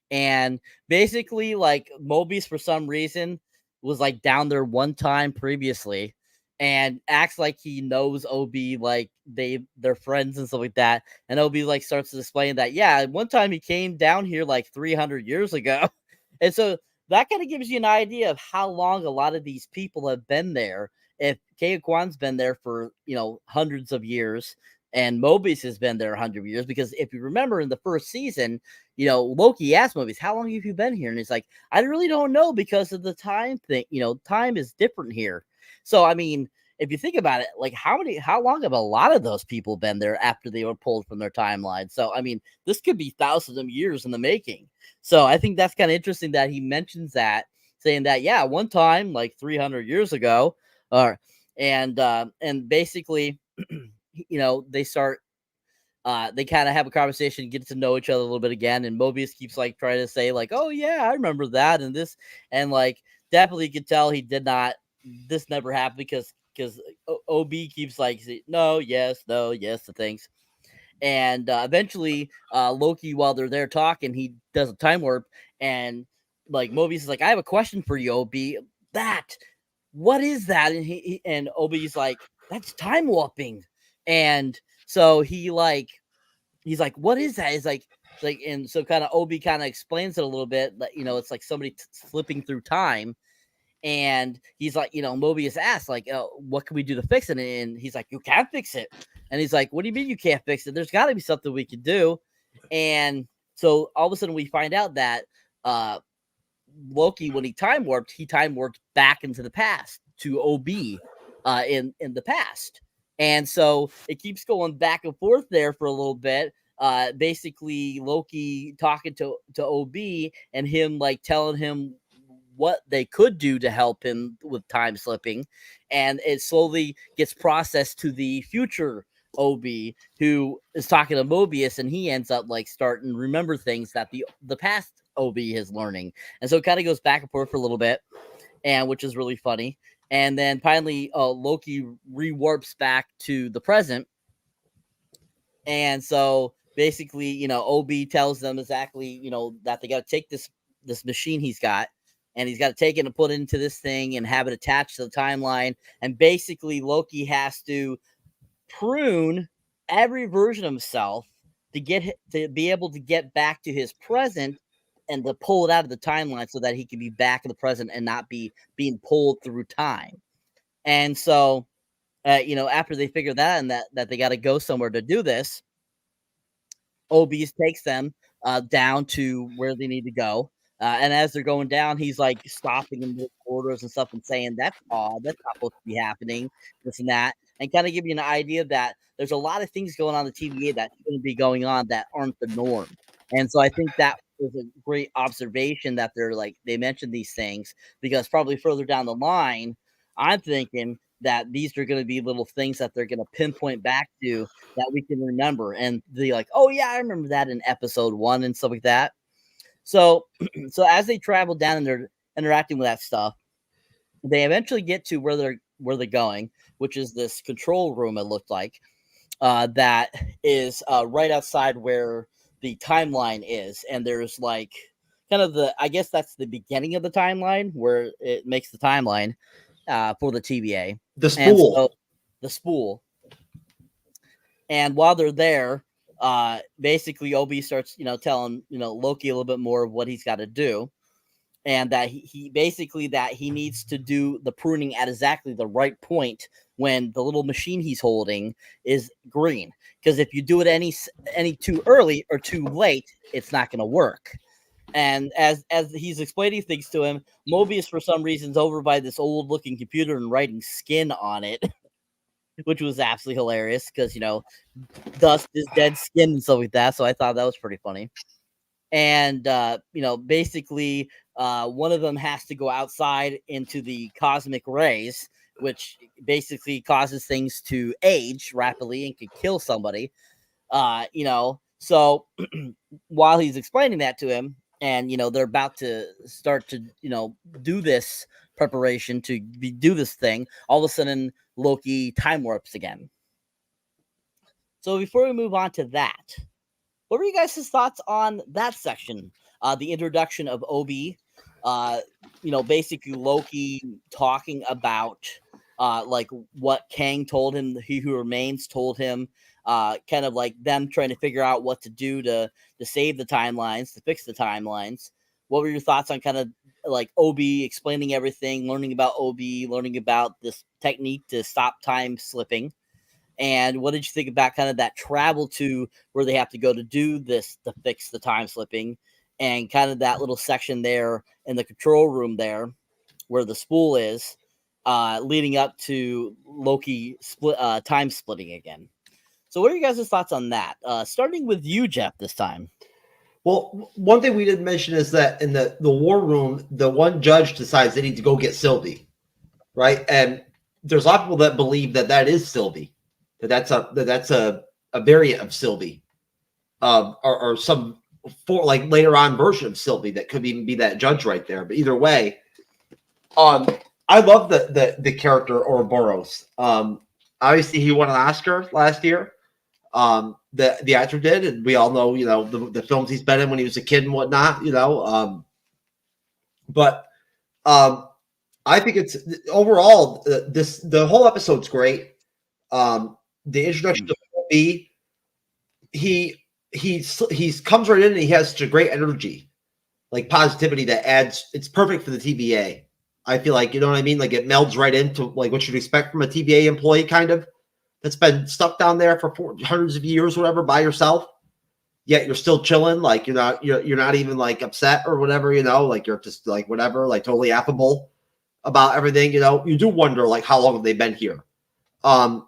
And basically, like, Mobius, for some reason, was like down there one time previously and acts like he knows OB, like they're friends and stuff like that. And OB like starts to explain that, yeah, one time he came down here like 300 years ago. And so that kind of gives you an idea of how long a lot of these people have been there. If Kei Kwan's been there for, hundreds of years, and Mobius has been there 100 years, because if you remember in the first season, Loki asked Mobius, how long have you been here? And he's like, I really don't know, because of the time thing. Time is different here. So, I mean, if you think about it, like how long have a lot of those people been there after they were pulled from their timeline? So, I mean, this could be thousands of years in the making. So I think that's kind of interesting that he mentions that, saying that, yeah, one time, like 300 years ago, and basically, they start, they kind of have a conversation, get to know each other a little bit again. And Mobius keeps like trying to say like, oh yeah, I remember that. And this, and like, definitely you could tell he did not, this never happened, because OB keeps like, no, yes, to things. And eventually Loki, while they're there talking, he does a time warp, and like Mobius is like, I have a question for you, OB. What is that? And OB's like, that's time warping. And so he's like, what is that? It's like, and so kind of OB kind of explains it a little bit, that, it's like somebody slipping through time. And he's like, Mobius asks, like, what can we do to fix it? And he's like, you can't fix it. And he's like, what do you mean you can't fix it? There's got to be something we can do. And so all of a sudden we find out that Loki, when he time warped back into the past to OB in the past. And so it keeps going back and forth there for a little bit. Basically, Loki talking to OB, and him like telling him what they could do to help him with time slipping. And it slowly gets processed to the future OB, who is talking to Mobius, and he ends up like starting to remember things that the past OB is learning. And so it kind of goes back and forth for a little bit, and which is really funny. And then finally, Loki rewarps back to the present. And so basically, OB tells them exactly, that they got to take this machine he's got, and he's got to take it and put it into this thing and have it attached to the timeline. And basically, Loki has to prune every version of himself to be able to get back to his present, and to pull it out of the timeline so that he can be back in the present and not be being pulled through time. And so, after they figure that out, and that they got to go somewhere to do this, OBs takes them down to where they need to go. And as they're going down, he's like stopping in the corridors and stuff and saying, that's odd, that's not supposed to be happening, this and that. And kind of give you an idea that there's a lot of things going on in the TVA that shouldn't be going on, that aren't the norm. And so I think that was a great observation, that they mentioned these things, because probably further down the line, I'm thinking that these are going to be little things that they're going to pinpoint back to that we can remember. And they're like, oh yeah, I remember that in episode 1 and stuff like that. So as they travel down and they're interacting with that stuff, they eventually get to where they're going, which is this control room, it looked like, that is right outside where the timeline is. And there's like kind of I guess that's the beginning of the timeline, where it makes the timeline for the TVA. The spool. And so, the spool. And while they're there, basically OB starts, telling, Loki a little bit more of what he's got to do. And that he basically that he needs to do the pruning at exactly the right point, when the little machine he's holding is green. Because if you do it any too early or too late, it's not going to work. And as he's explaining things to him, Mobius, for some reason, is over by this old looking computer and writing skin on it, which was absolutely hilarious, because, dust is dead skin and stuff like that. So I thought that was pretty funny. And, basically, one of them has to go outside into the cosmic rays, which basically causes things to age rapidly and could kill somebody. So while he's explaining that to him, and they're about to start to do this preparation to do this thing. All of a sudden, Loki time warps again. So before we move on to that, what were you guys' thoughts on that section? The introduction of Obi, basically Loki talking about like what Kang told him, He Who Remains told him, kind of like them trying to figure out what to do to save the timelines, to fix the timelines. What were your thoughts on kind of like Obi explaining everything, learning about Obi, learning about this technique to stop time slipping? And what did you think about kind of that travel to where they have to go to do this to fix the time slipping, and kind of that little section there in the control room there where the spool is, leading up to Loki time splitting again? So what are you guys' thoughts on that? Starting with you, Jeff, this time. Well, one thing we didn't mention is that in the war room, the one judge decides they need to go get Sylvie, right? And there's a lot of people that believe that is Sylvie, that's a variant of Sylvie, or some like later on version of Sylvie that could even be that judge right there. But either way, I love the character Ouroboros. Obviously, he won an Oscar last year. The actor did, and we all know, the films he's been in when he was a kid and whatnot, but I think it's overall the whole episode's great. The introduction to Loki, he comes right in and he has such a great energy, like positivity that adds. It's perfect for the TVA. I feel like, you know what I mean? Like it melds right into like what you'd expect from a TVA employee, kind of, that's been stuck down there for hundreds of years, whatever, by yourself. Yet you're still chilling, like you're not even like upset or whatever, like you're just like whatever, like totally affable about everything. You do wonder like how long have they been here? That's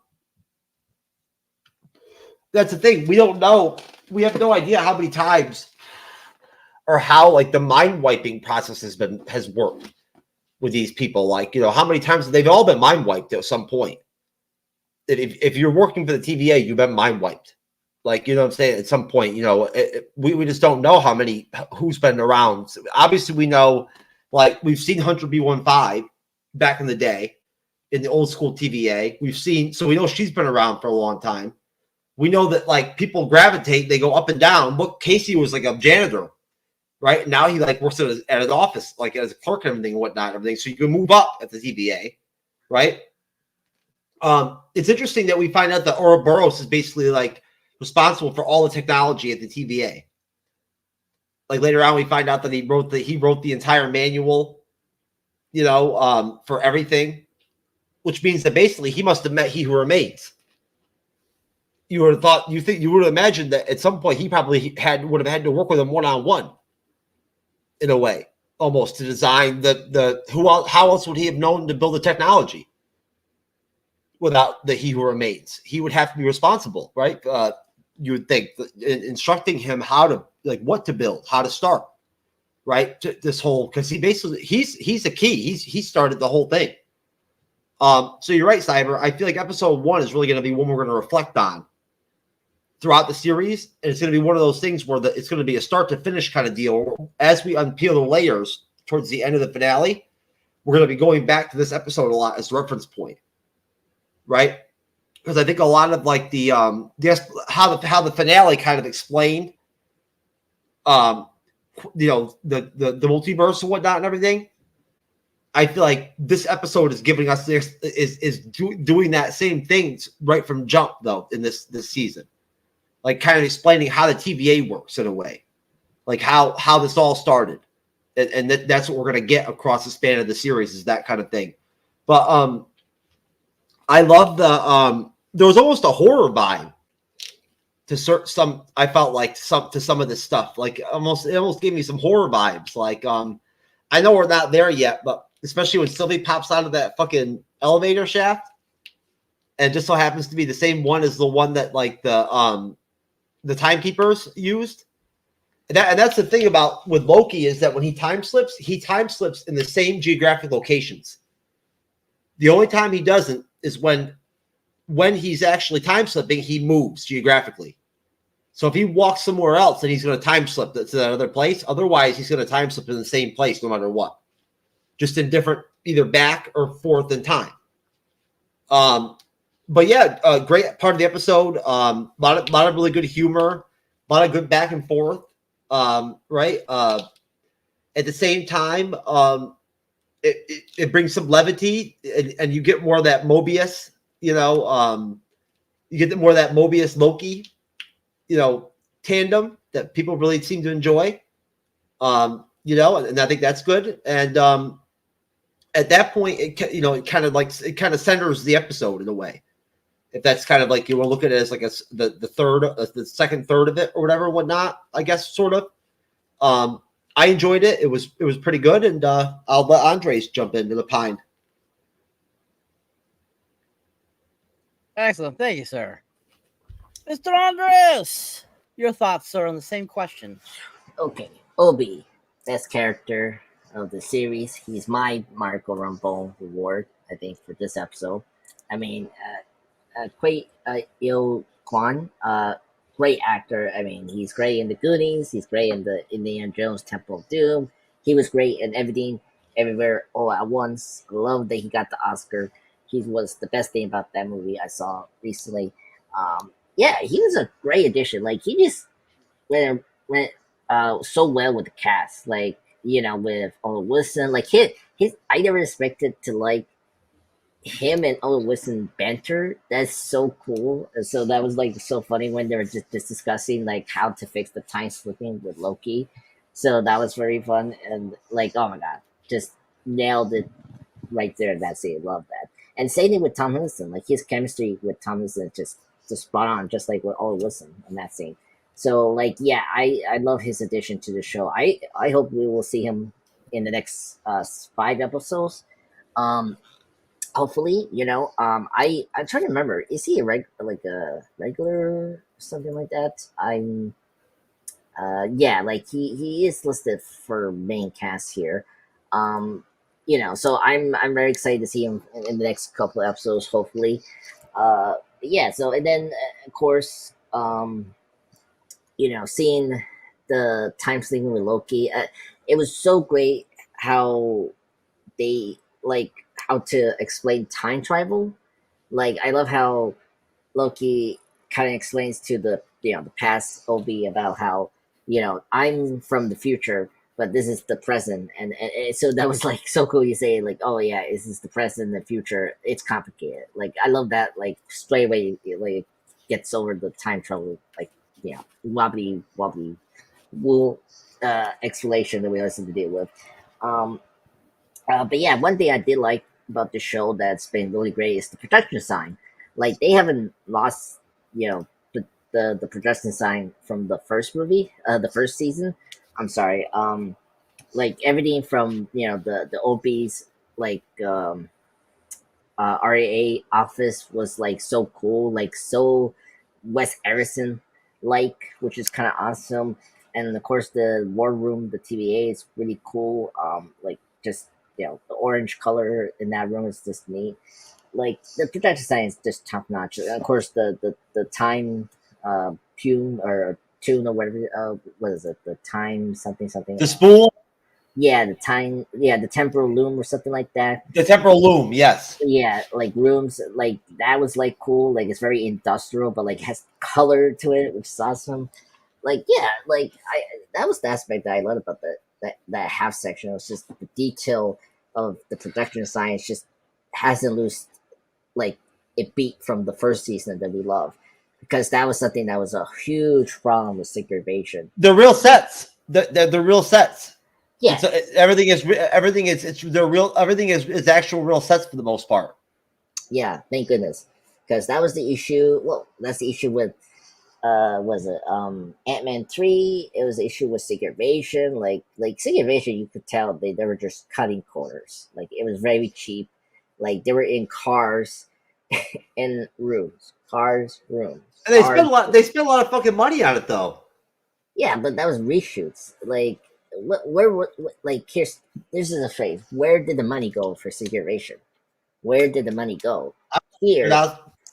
the thing. We don't know. We have no idea how many times or how like the mind wiping process has worked with these people. Like, how many times they've all been mind wiped at some point. If you're working for the TVA, you've been mind wiped. Like, you know what I'm saying? At some point, we just don't know who's been around. So obviously, we know, like, we've seen Hunter B15 back in the day in the old school TVA. So we know she's been around for a long time. We know that, like, people gravitate, they go up and down. Look, Casey was like a janitor, right? Now he like works at an office, like as a clerk and everything and whatnot, everything. So you can move up at the TVA, right? It's interesting that we find out that Ouroboros is basically like responsible for all the technology at the TVA. Like later on, we find out that he wrote the entire manual, for everything, which means that basically he must have met He Who Remains. You would have thought, you would have imagined that at some point he probably would have had to work with him one-on-one, in a way, almost, to design how else would he have known to build the technology without the He Who Remains? He would have to be responsible, right? You would think, instructing him how to, like, what to build, how to start, right? This whole, because he's the key. He started the whole thing. So you're right, Cyber. I feel like episode 1 is really going to be one we're going to reflect on throughout the series, and it's going to be one of those things where it's going to be a start to finish kind of deal. As we unpeel the layers towards the end of the finale, we're going to be going back to this episode a lot as a reference point, right? Because I think a lot of like how the finale kind of explained, the multiverse and whatnot and everything. I feel like this episode is giving us doing that same thing right from jump, though, in this season, like kind of explaining how the TVA works in a way, like how this all started, and that's what we're gonna get across the span of the series, is that kind of thing. But I love there was almost a horror vibe to some. I felt like to some of this stuff, like it almost gave me some horror vibes. Like I know we're not there yet, but especially when Sylvie pops out of that fucking elevator shaft, and just so happens to be the same one as the one that like the timekeepers used. And that's the thing about with Loki, is that when he time slips in the same geographic locations. The only time he doesn't is when he's actually time slipping, he moves geographically. So if he walks somewhere else, then he's going to time slip to that other place. Otherwise, he's going to time slip in the same place no matter what, just in different either back or forth in time. But yeah, great part of the episode. Lot of really good humor, a lot of good back and forth. Right. At the same time, it brings some levity, and you get more of that Mobius. You get more of that Mobius Loki. Tandem that people really seem to enjoy. And I think that's good. And at that point, it kind of centers the episode in a way. If that's kind of like you want to look at it as like the second third of it or whatever, whatnot, I guess, sort of. I enjoyed it. It was pretty good, and I'll let Andres jump into the pine. Excellent, thank you, sir. Mr. Andres, your thoughts, sir, on the same question. Okay, Obi, best character of the series. He's my Marco Rambo reward, I think, for this episode. I mean, Quay Il Kwan, great actor. I mean, he's great in the Goonies. He's great in the Indiana Jones Temple of Doom. He was great in Everything, Everywhere, All at Once. I love that he got the Oscar. He was the best thing about that movie I saw recently. Yeah, he was a great addition. Like, he just went so well with the cast. Like, with Owen Wilson. Like, his I never expected to like him and Owen Wilson banter. That's so cool. And so that was like so funny when they were just discussing like how to fix the time slipping with Loki. So that was very fun, and like, oh my god, just nailed it right there in that scene. Love that. And same thing with Tom Hiddleston. Like, his chemistry with Tom Hiddleston just spot on, just like with Owen Wilson in that scene. So like, yeah, I love his addition to the show. I hope we will see him in the next 5 episodes. Hopefully, I'm trying to remember. Is he a regular or something like that? Yeah, like he is listed for main cast here. So I'm very excited to see him in the next couple of episodes, hopefully. Yeah. So, and then of course, seeing the time sleeping with Loki, it was so great how they how to explain time travel. Like, I love how Loki kind of explains to the past Obi about how I'm from the future, but this is the present, and so that was like so cool. You say like, oh yeah, this is the present and the future. It's complicated. Like, I love that. Like, straight away, like, gets over the time travel, like, wobbly wool explanation that we always have to deal with. But yeah, one thing I did like about the show that's been really great is the production design. Like, they haven't lost, the production design from the first movie, the first season. I'm sorry. Like, everything from the OB's like RAA office was like so cool, like so Wes Anderson like, which is kind of awesome. And of course, the war room, the TVA, is really cool. Like, just the orange color in that room is just neat. Like, the production design is just top notch. Of course, the time tune or tune or whatever. What is it? The time something. The spool. Yeah, the time. Yeah, the temporal loom or something like that. The temporal loom, yes. Yeah, like rooms, like that was like cool. Like, it's very industrial, but like has color to it, which is awesome. Like, yeah, like that was the aspect that I loved about that half section. It was just the detail of the production science just hasn't lost like a beat from the first season that we love, because that was something that was a huge problem with Secret Invasion. The real sets, the real sets. Yeah, everything is actual real sets for the most part. Yeah, thank goodness, because that was the issue. Well, that's the issue with was it Ant-Man 3? It was the issue with Secret Invasion. Like Secret Invasion, you could tell they were just cutting corners. Like, it was very cheap. Like, they were in cars and rooms. Cars, rooms. And they spent a lot of fucking money on it, though. Yeah, but that was reshoots. Like, where like, this is a phrase. Where did the money go for Secret Invasion? Where did the money go? Here.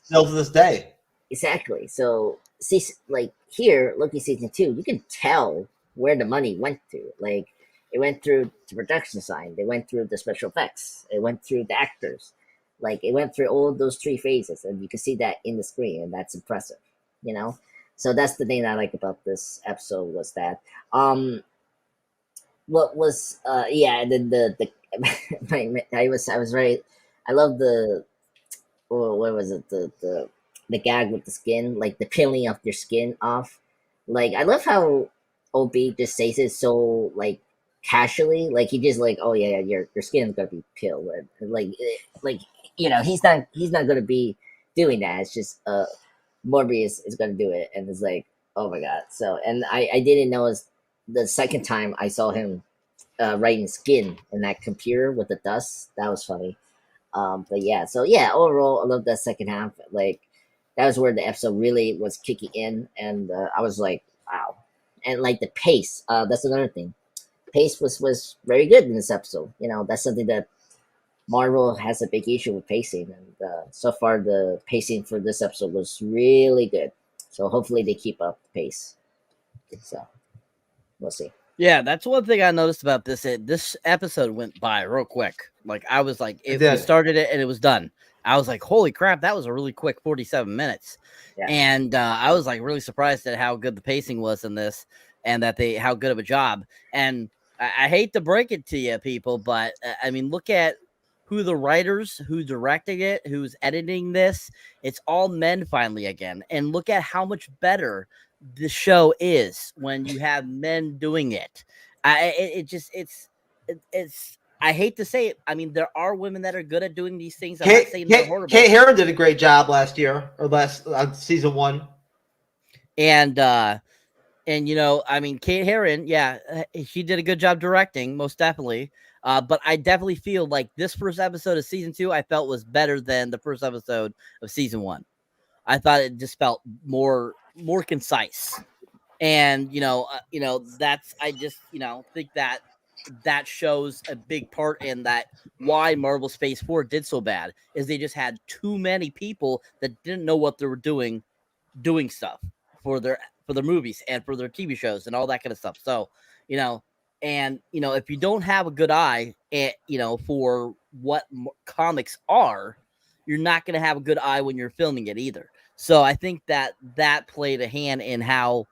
Still to this day. Exactly. So see, like here, Loki season 2, you can tell where the money went to. Like it went through the production design, they went through the special effects, it went through the actors, like it went through all those 3 phases, and you can see that in the screen, and that's impressive, you know. So that's the thing that I like about this episode was that what was yeah, and then the I was very, I love the, what was it, the gag with the skin, like the peeling of your skin off. Like I love how OB just says it so like casually, like he just like, oh yeah, your skin's gonna be peeled, and like he's not gonna be doing that. It's just Morbius is gonna do it, and it's like, oh my god. So, and I didn't know it's the second time I saw him writing skin in that computer with the dust. That was funny. But yeah, so yeah, overall, I love that second half. Like that was where the episode really was kicking in, and I was like, wow. And like the pace, that's another thing. Pace was very good in this episode. You know, that's something that Marvel has a big issue with pacing, and so far the pacing for this episode was really good. So hopefully they keep up the pace. So we'll see. Yeah, that's one thing I noticed about this. This episode went by real quick. Like I was like, we started it and it was done. I was like, holy crap, that was a really quick 47 minutes. Yeah. And I was like really surprised at how good the pacing was in this, and that how good of a job. And I hate to break it to you people, but I mean, look at who the writers, who's directing it, who's editing this. It's all men finally again. And look at how much better the show is when you have men doing it. It's I hate to say it. I mean, there are women that are good at doing these things. I'm not saying they're horrible. Kate Herron did a great job last year, or last season 1. And you know, I mean, Kate Herron, yeah, she did a good job directing, most definitely. But I definitely feel like this first episode of season 2, I felt was better than the first episode of season 1. I thought it just felt more concise, and that's, I just think that shows a big part in that why Marvel's Phase 4 did so bad, is they just had too many people that didn't know what they were doing stuff for their movies and for their TV shows and all that kind of stuff. So if you don't have a good eye for what comics are, you're not going to have a good eye when you're filming it either. So I think that played a hand in how,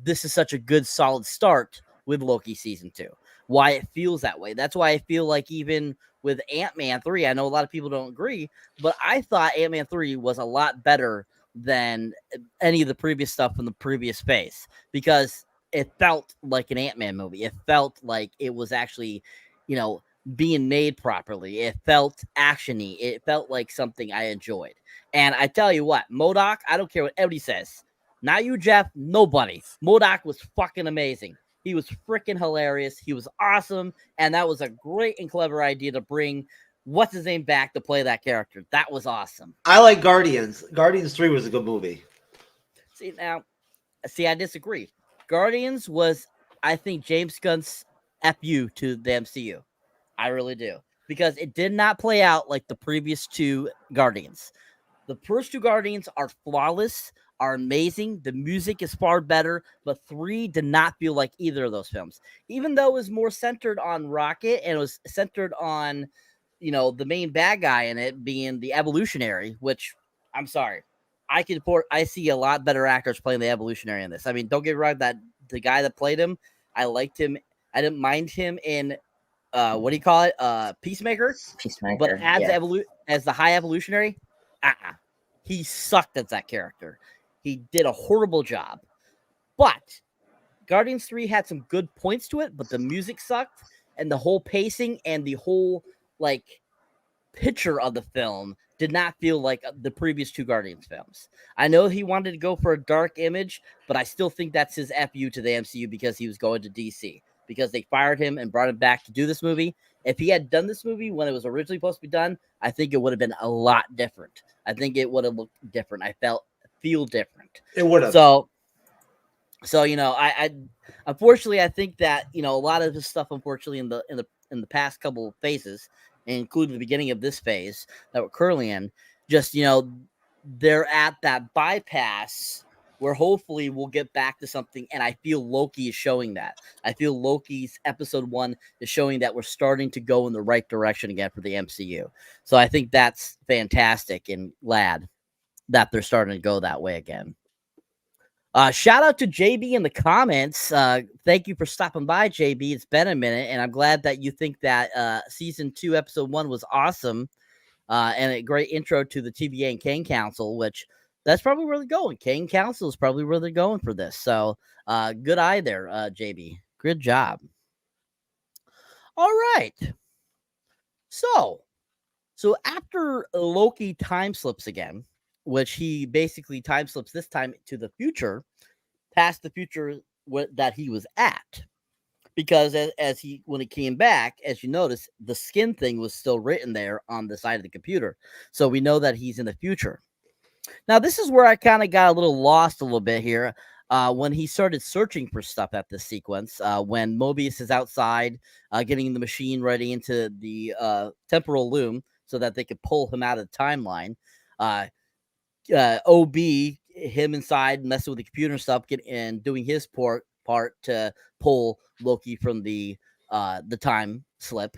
this is such a good solid start with Loki season 2, why it feels that way. That's why I feel like even with Ant-Man 3, I know a lot of people don't agree, but I thought Ant-Man 3 was a lot better than any of the previous stuff from the previous phase, because it felt like an Ant-Man movie. It felt like it was actually, being made properly. It felt actiony. It felt like something I enjoyed. And I tell you what, MODOK, I don't care what everybody says. Not you, Jeff. Nobody. MODOK was fucking amazing. He was freaking hilarious. He was awesome. And that was a great and clever idea to bring what's his name back to play that character. That was awesome. I like Guardians. Guardians 3 was a good movie. See, I disagree. Guardians was, I think, James Gunn's FU to the MCU. I really do. Because it did not play out like the previous 2 Guardians. The first 2 Guardians are flawless, are amazing. The music is far better, but 3 did not feel like either of those films. Even though it was more centered on Rocket and it was centered on, the main bad guy in it being the Evolutionary, which, I'm sorry, I see a lot better actors playing the Evolutionary in this. I mean, don't get me wrong, that the guy that played him, I liked him. I didn't mind him in what do you call it? Peacemaker. But as the High Evolutionary, he sucked as that character. He did a horrible job. But Guardians 3 had some good points to it, but the music sucked, and the whole pacing and the whole picture of the film did not feel like the previous 2 Guardians films. I know he wanted to go for a dark image, but I still think that's his FU to the MCU because he was going to DC. Because they fired him and brought him back to do this movie. If he had done this movie when it was originally supposed to be done, I think it would have been a lot different. I think it would have looked different. Feel different. It would have. So I unfortunately, I think that a lot of this stuff, unfortunately, in the past couple of phases, including the beginning of this phase that we're currently in, just they're at that bypass where hopefully we'll get back to something. And I feel Loki is showing that. I feel Loki's episode 1 is showing that we're starting to go in the right direction again for the MCU. So I think that's fantastic and glad that they're starting to go that way again. Shout out to JB in the comments. Thank you for stopping by, JB. It's been a minute, and I'm glad that you think that season 2, episode 1 was awesome. And a great intro to the TVA and Kane Council, which that's probably where they're going. Kane Council is probably where they're going for this. So good eye there, JB. Good job. All right. So after Loki time slips again, which he basically time slips this time to the future, past the future that he was at. Because when he came back, as you notice, the skin thing was still written there on the side of the computer. So we know that he's in the future. Now, this is where I kind of got a little lost a little bit here. When he started searching for stuff at this sequence, when Mobius is outside getting the machine ready into the temporal loom so that they could pull him out of the timeline. OB, him inside messing with the computer and stuff, and doing his part to pull Loki from the time slip.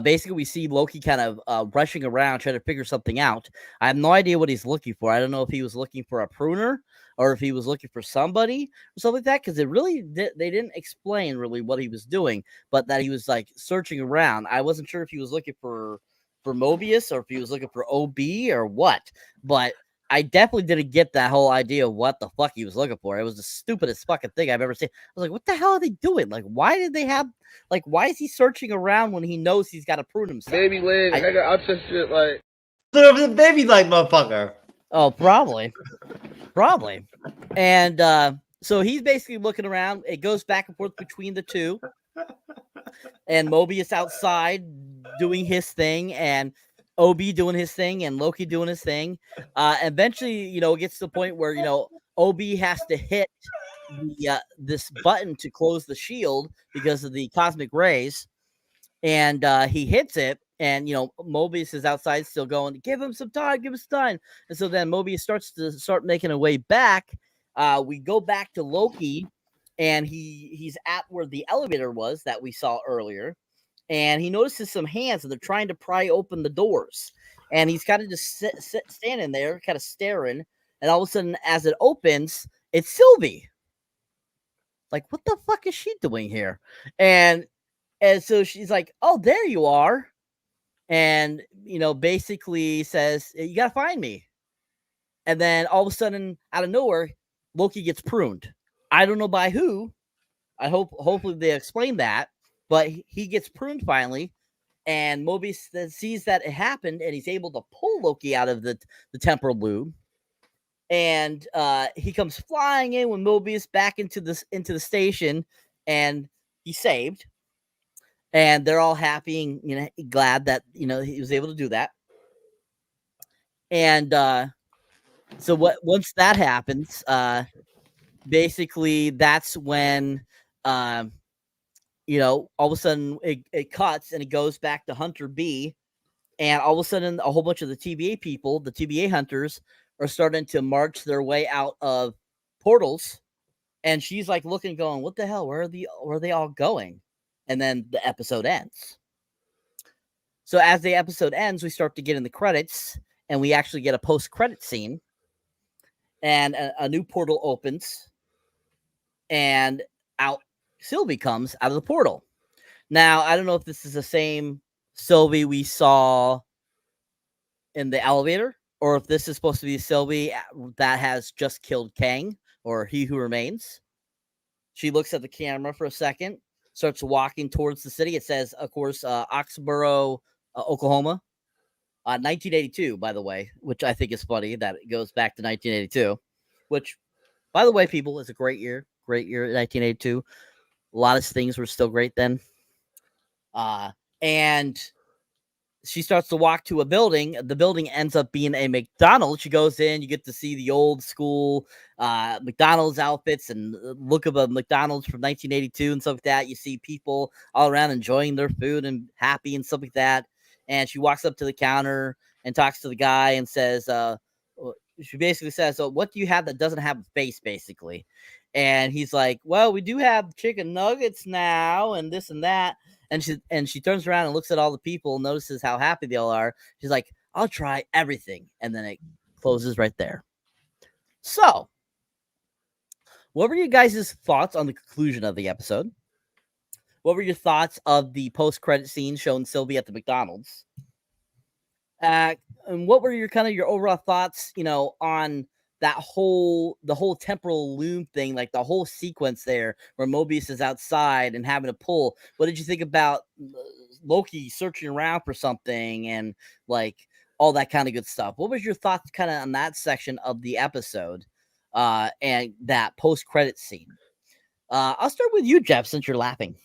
Basically, we see Loki kind of rushing around trying to figure something out. I have no idea what he's looking for. I don't know if he was looking for a pruner or if he was looking for somebody or something like that, because they didn't explain really what he was doing, but that he was like searching around. I wasn't sure if he was looking for Mobius or if he was looking for OB or what, but I definitely didn't get that whole idea of what the fuck he was looking for. It was the stupidest fucking thing I've ever seen. I was like, what the hell are they doing? Like, why is he searching around when he knows he's got to prune himself? Baby leg, I got upset shit like. The baby leg motherfucker. Oh, probably. And so he's basically looking around. It goes back and forth between the two. And Mobius outside doing his thing, and OB doing his thing, and Loki doing his thing. Eventually, it gets to the point where, OB has to hit this button to close the shield because of the cosmic rays. And he hits it, and, Mobius is outside still going, give him some time. And so then Mobius starts making a way back. We go back to Loki, and he's at where the elevator was that we saw earlier. And he notices some hands, and they're trying to pry open the doors. And he's kind of just standing there, kind of staring. And all of a sudden, as it opens, it's Sylvie. Like, what the fuck is she doing here? And so she's like, oh, there you are. And, basically says, you got to find me. And then all of a sudden, out of nowhere, Loki gets pruned. I don't know by who. Hopefully they explain that. But he gets pruned finally, and Mobius then sees that it happened, and he's able to pull Loki out of the temporal loop. And he comes flying in with Mobius back into the station, and he's saved. And they're all happy and glad that he was able to do that. And so once that happens, basically that's when. All of a sudden it cuts and it goes back to Hunter B. And all of a sudden a whole bunch of the TVA people, the TVA hunters, are starting to march their way out of portals. And she's like looking, going, what the hell? Where are they all going? And then the episode ends. So as the episode ends, we start to get in the credits, and we actually get a post-credit scene. And a new portal opens. And out Sylvie comes out of the portal. Now, I don't know if this is the same Sylvie we saw in the elevator, or if this is supposed to be Sylvie that has just killed Kang, or He Who Remains. She looks at the camera for a second, starts walking towards the city. It says, of course, Oxborough, Oklahoma. 1982, by the way, which I think is funny that it goes back to 1982, which, by the way, people, is a great year. Great year, 1982. A lot of things were still great then. And she starts to walk to a building. The building ends up being a McDonald's. She goes in. You get to see the old school McDonald's outfits and look of a McDonald's from 1982 and stuff like that. You see people all around enjoying their food and happy and stuff like that. And she walks up to the counter and talks to the guy and says, she basically says, "So what do you have that doesn't have a face?" Basically, and he's like, "Well, we do have chicken nuggets now, and this and that." And she turns around and looks at all the people, notices how happy they all are. She's like, "I'll try everything," and then it closes right there. So, what were you guys' thoughts on the conclusion of the episode? What were your thoughts of the post-credit scene showing Sylvie at the McDonald's? And what were your overall thoughts, on the whole temporal loom thing, like the whole sequence there where Mobius is outside and having to pull? What did you think about Loki searching around for something and like all that kind of good stuff? What was your thoughts kind of on that section of the episode and that post-credit scene? I'll start with you, Jeff, since you're laughing.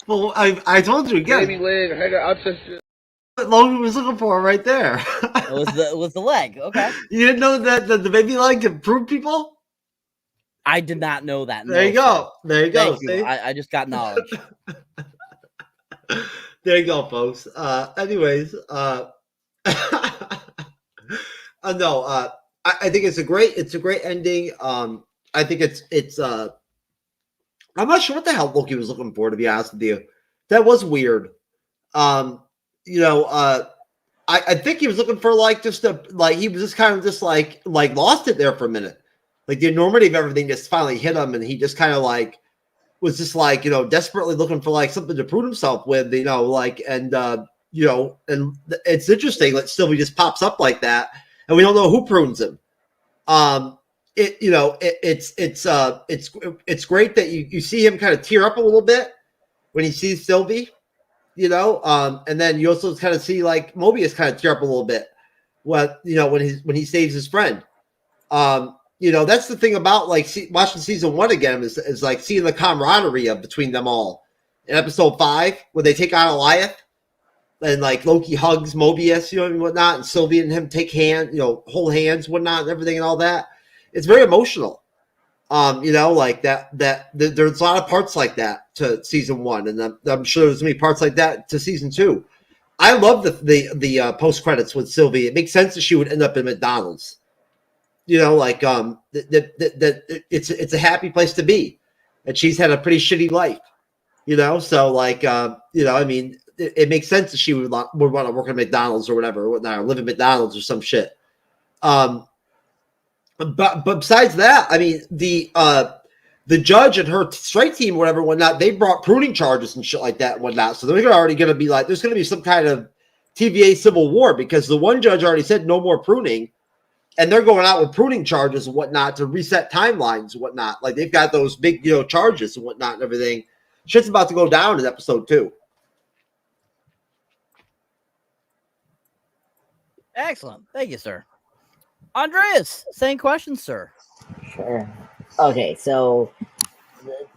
Well, I told you again. Baby leg, I got obsessed. What Logan was looking for right there. It was the leg. Okay. You didn't know that the baby leg can prove people? I did not know that. There you go. There you go. Thank you. I just got knowledge. There you go, folks. Anyways, no, I think it's a great ending. I think it's I'm not sure what the hell Loki was looking for, to be honest with you. That was weird. I think he was looking for he was just kind of just like lost it there for a minute. Like the enormity of everything just finally hit him, and he just kind of was just desperately looking for something to prove himself with, and it's interesting that Sylvie just pops up like that, and we don't know who prunes him. It's great that you see him kind of tear up a little bit when he sees Sylvie, and then you also kind of see Mobius kind of tear up a little bit when he saves his friend. That's the thing about watching season 1 again is seeing the camaraderie between them all. In episode 5, where they take on Goliath, and Loki hugs Mobius, and whatnot, and Sylvie and him take hold hands, whatnot, and everything and all that. It's very emotional. There's a lot of parts like that to season 1, and I'm sure there's many parts like that to season 2. I love the post credits with Sylvie. It makes sense that she would end up in McDonald's. It's a happy place to be, and she's had a pretty shitty life. It makes sense that she would want to work at McDonald's or whatever, or live at McDonald's or some shit. But besides that, I mean, the judge and her strike team, whatever, whatnot, they brought pruning charges and shit like that and whatnot. So they're already going to be there's going to be some kind of TVA civil war, because the one judge already said no more pruning, and they're going out with pruning charges and whatnot to reset timelines and whatnot. They've got those big, charges and whatnot and everything. Shit's about to go down in episode 2. Excellent. Thank you, sir. Andreas, same question, sir. Sure. Okay, so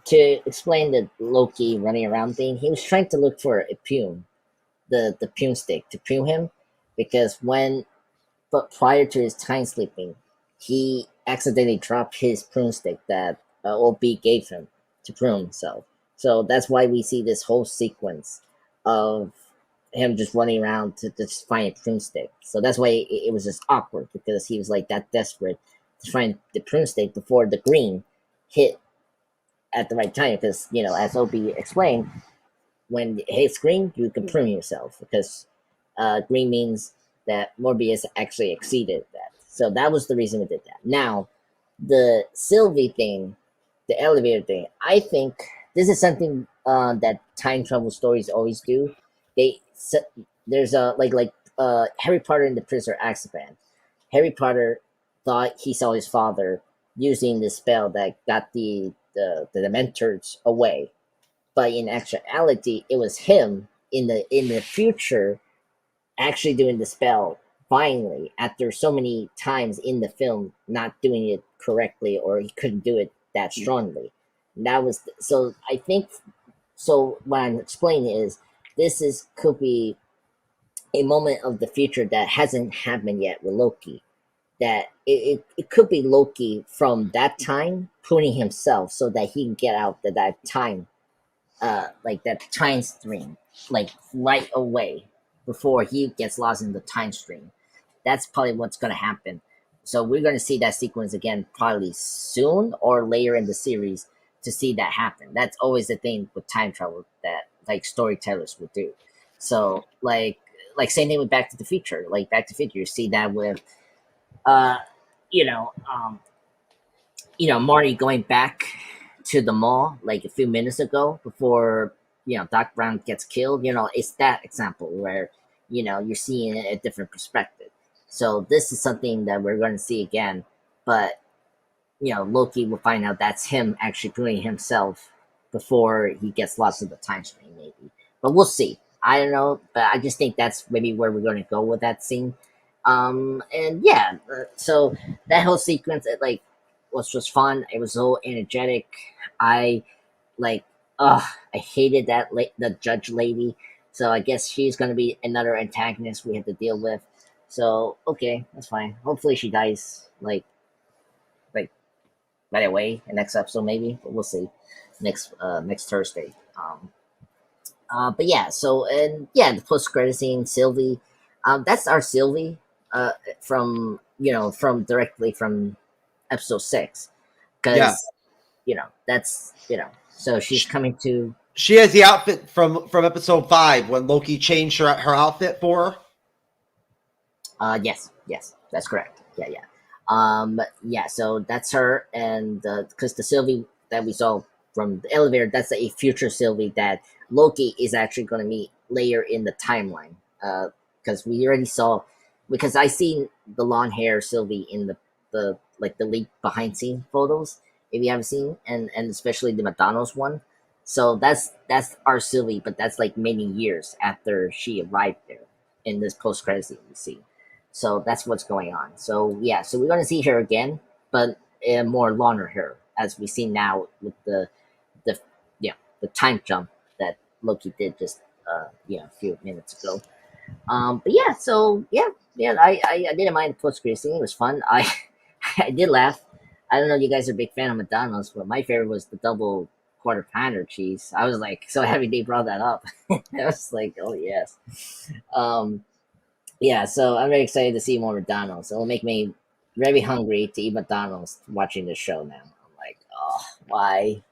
to explain the Loki running around thing, he was trying to look for a Pune, the Pune stick to prune him, because but prior to his time sleeping, he accidentally dropped his prune stick that OB gave him to prune himself. So that's why we see this whole sequence of him just running around to just find a prune stick. So that's why it was just awkward, because he was that desperate to find the prune stick before the green hit at the right time. Because, as Obi explained, when it hits green, you can prune yourself, because green means that Mobius actually exceeded that. So that was the reason we did that. Now, the Sylvie thing, the elevator thing, I think this is something that time travel stories always do. There's a Harry Potter and the Prisoner of Azkaban. Harry Potter thought he saw his father using the spell that got the Dementors away, but in actuality, it was him in the future actually doing the spell finally, after so many times in the film not doing it correctly, or he couldn't do it that strongly. And that was so. I think so. What I'm explaining is could be a moment of the future that hasn't happened yet with Loki. That it could be Loki from that time pruning himself so that he can get out that time, that time stream, right away before he gets lost in the time stream. that's probably what's going to happen. So we're going to see that sequence again probably soon or later in the series to see that happen. That's always the thing with time travel that like storytellers would do. So like same thing with Back to the Future. Like Back to the Future, you see that with uh you know um Marty going back to the mall like a few minutes ago before Doc Brown gets killed. It's that example where you're seeing a different perspective. So this is something that we're going to see again, but Loki will find out that's him actually proving himself before he gets lost in the time stream, maybe. But we'll see. I don't know, but I just think that's maybe where we're going to go with that scene. And yeah, so that whole sequence, it like was just fun. It was so energetic. I hated the judge lady. So I guess she's going to be another antagonist we have to deal with. So okay, that's fine. Hopefully she dies like right away in next episode maybe, but we'll see next Thursday. But yeah, so and yeah, the post credit scene, Sylvie, that's our Sylvie, from directly from episode 6, because that's so she's coming to. She has the outfit from episode 5 when Loki changed her outfit for her. Yes, that's correct. Yeah, so that's her, and because the Sylvie that we saw from the elevator, that's a future Sylvie that Loki is actually going to meet later in the timeline. Because we already saw, because I seen the long hair Sylvie in the leak behind scene photos, if you haven't seen, and especially the McDonald's one. So that's our Sylvie, but that's like many years after she arrived there in this post credit scene we see. So that's what's going on. So yeah, so we're gonna see her again, but more longer hair, as we see now with the time jump that Loki did just a few minutes ago. But yeah, so yeah, I didn't mind the post credit scene. It was fun. I did laugh. I don't know if you guys are a big fan of McDonald's, but my favorite was the double quarter pounder cheese. I was like so happy they brought that up. I was like, oh yes. Yeah, so I'm very excited to see more McDonald's. It'll make me very hungry to eat McDonald's watching the show now. I'm like, oh, why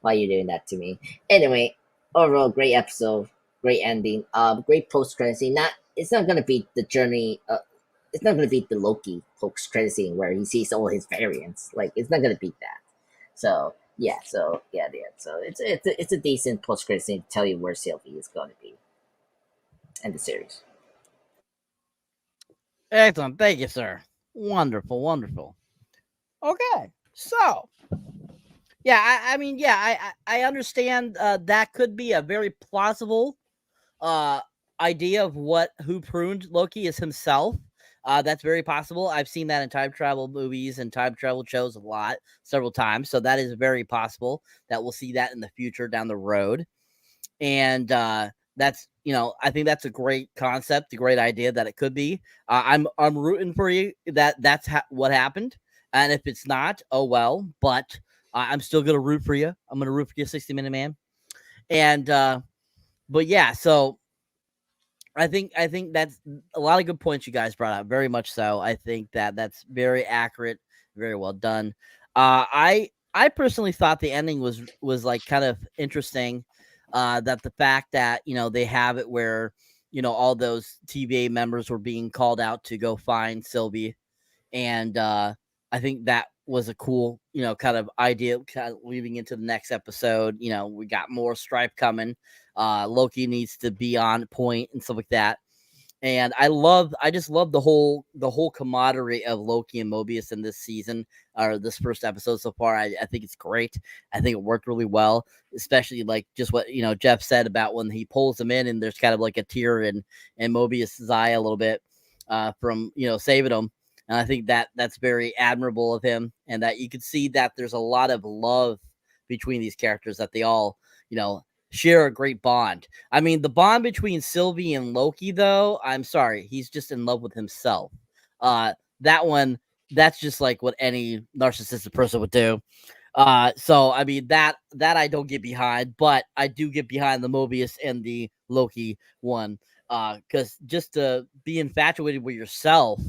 are you doing that to me? Anyway, overall, great episode, great ending, great post credit scene. It's not gonna beat the journey. It's not gonna beat the Loki post credit scene where he sees all his variants. Like, it's not gonna beat that. So yeah. So it's a decent post credit scene to tell you where Sylvie is going to be in the series. Excellent. Thank you, sir. Wonderful. Okay. So, yeah, I understand that could be a very plausible idea of who pruned Loki is himself. That's very possible. I've seen that in time travel movies and time travel shows several times. So that is very possible that we'll see that in the future down the road. And that's, I think that's a great concept, a great idea that it could be. I'm rooting for you that's what happened. And if it's not, oh well, but I'm still going to root for you. I'm going to root for you, 60-Minute Man. And, but yeah, so I think that's a lot of good points you guys brought up. Very much so. I think that's very accurate, very well done. I personally thought the ending was like kind of interesting. That the fact that they have it where all those TVA members were being called out to go find Sylvie, and I think that was a cool kind of idea, kind of leading into the next episode. We got more Stripe coming. Loki needs to be on point and stuff like that. And I just love the whole camaraderie of Loki and Mobius in this season, or this first episode so far. I think it's great. I think it worked really well, especially like just what Jeff said about when he pulls him in and there's kind of like a tear in Mobius's eye a little bit from saving him. And I think that's very admirable of him, and that you can see that there's a lot of love between these characters, that they all share a great bond. I mean, the bond between Sylvie and Loki, though, I'm sorry, he's just in love with himself. That's just like what any narcissistic person would do. So I mean that I don't get behind, but I do get behind the Mobius and the Loki one, because just to be infatuated with yourself,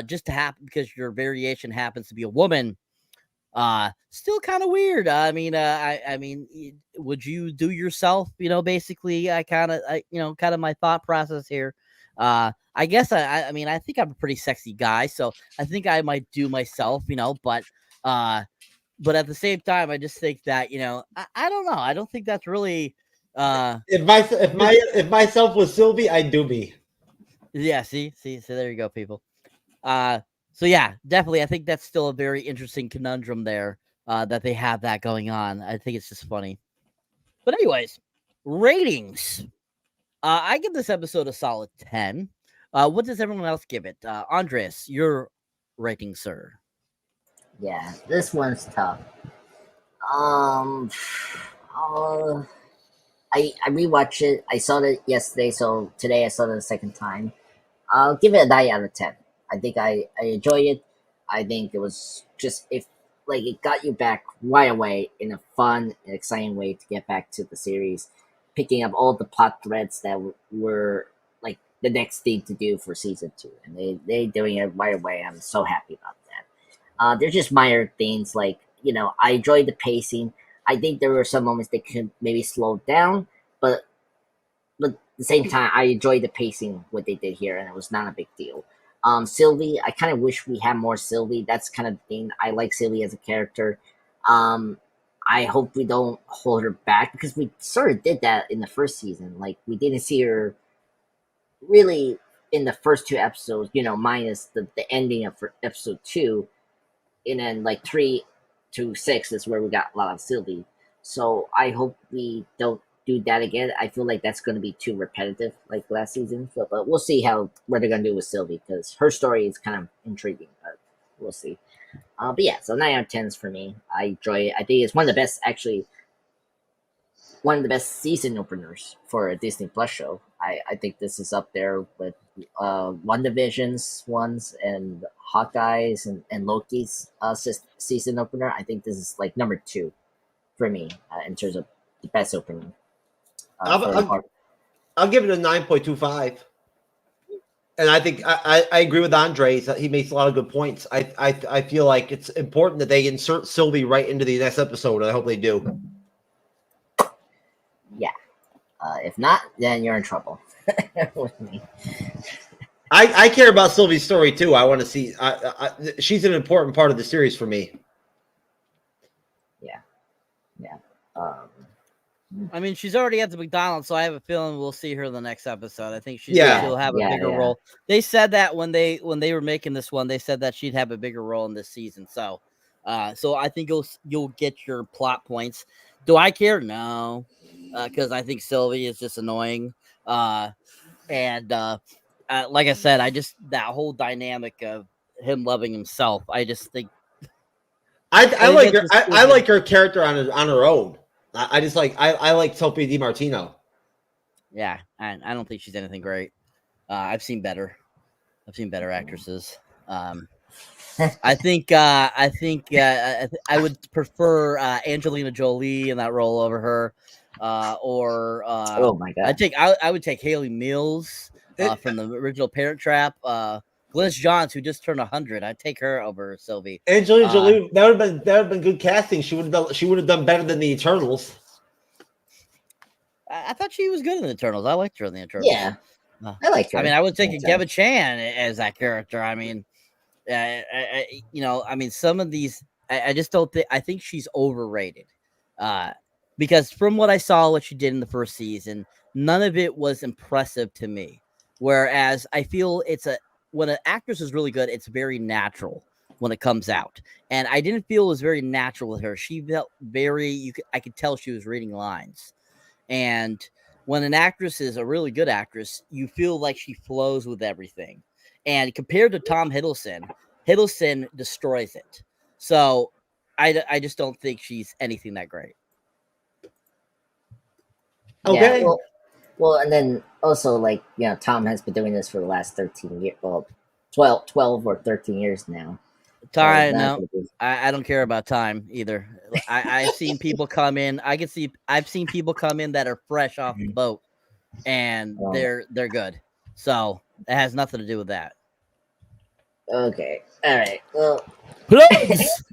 just to happen because your variation happens to be a woman, still kind of weird. I mean, would you do yourself? Basically, kind of my thought process here. I guess I mean, I think I'm a pretty sexy guy, so I think I might do myself, but at the same time, I just think that, I don't know. I don't think that's really, if myself was Sylvie, I'd do me. yeah. See, so there you go, people. So yeah, definitely. I think that's still a very interesting conundrum there, that they have that going on. I think it's just funny. But anyways, ratings. I give this episode a solid 10. What does everyone else give it? Andres, your rating, sir. Yeah, this one's tough. I rewatched it. I saw it yesterday, so today I saw it a second time. I'll give it a 9 out of 10. I think I enjoy it. I think it was just it got you back right away in a fun and exciting way to get back to the series, picking up all the plot threads that were like the next thing to do for season 2, and they doing it right away. I'm so happy about that. They're just minor things like I enjoyed the pacing. I think there were some moments that could maybe slow down, but at the same time, I enjoyed the pacing what they did here, and it was not a big deal. Sylvie, I kind of wish we had more Sylvie. That's kind of the thing. I like Sylvie as a character. I hope we don't hold her back because we sort of did that in the first season. Like we didn't see her really in the first 2 episodes, minus the ending of episode 2, and then like 3 to 6 is where we got a lot of Sylvie. So I hope we don't do that again. I feel like that's going to be too repetitive like last season. So, but we'll see what they're going to do with Sylvie because her story is kind of intriguing. But we'll see. But yeah, so 9 out of 10 is for me. I enjoy it. I think it's one of the best season openers for a Disney Plus show. I think this is up there with WandaVision's ones and Hawkeye's and Loki's season opener. I think this is like number 2 for me in terms of the best opening. I'll give it a 9.25. And I think I agree with Andre. He makes a lot of good points. I feel like it's important that they insert Sylvie right into the next episode. I hope they do. Yeah. If not, then you're in trouble with me. I care about Sylvie's story too. I want to see. She's an important part of the series for me. Yeah. I mean, she's already at the McDonald's, so I have a feeling we'll see her in the next episode. I think she'll have a bigger role. They said that when they were making this one, they said that she'd have a bigger role in this season. So, so I think you'll get your plot points. Do I care? No, because I think Sylvie is just annoying. And like I said, that whole dynamic of him loving himself, I just think I like her. I like her character on her own. I just like I like Sophie DiMartino. Yeah, and I don't think she's anything great. I've seen better actresses. I think I would prefer Angelina Jolie in that role over her. Or oh my god, I would take Haley Mills from the original Parent Trap. Glynis Johns, who just turned 100, I'd take her over Sylvie. Angelina Jolie, that would have been good casting. She would have done better than the Eternals. I thought she was good in the Eternals. I liked her in the Eternals. Yeah, I like her. I mean, I would take a Gemma Chan as that character. I mean, I mean, some of these, I just don't think. I think she's overrated. Because from what I saw, what she did in the first season, none of it was impressive to me. Whereas I feel when an actress is really good, it's very natural when it comes out. And I didn't feel it was very natural with her. She felt I could tell she was reading lines. And when an actress is a really good actress, you feel like she flows with everything. And compared to Tom Hiddleston destroys it. So I just don't think she's anything that great. Okay. Yeah, well, and then also Tom has been doing this for the last 13 years. Well, 12 or 13 years now. Time, no, I don't care about time either. I've seen people come in. I've seen people come in that are fresh off the boat. and they're good. So it has nothing to do with that. Okay. All right. Well, Plugs!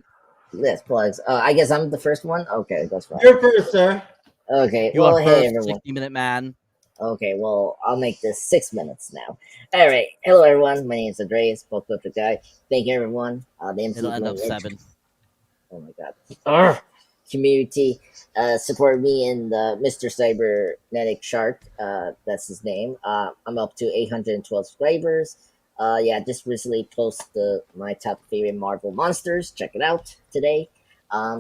yes, plugs. I guess I'm the first one. Okay, that's fine. You're first, sir. Okay. You well, are hey first, everyone. 60-minute man. Okay, well, I'll make this 6 minutes now. All right. Hello, everyone. My name is Andreas, pop culture guy. Thank you, everyone. The It'll end up MCU'S 7. Oh my god. Urgh. Community support me and Mr. Cyberneticshark. That's his name. I'm up to 812 subscribers. Yeah, just recently posted my top favorite Marvel monsters. Check it out today.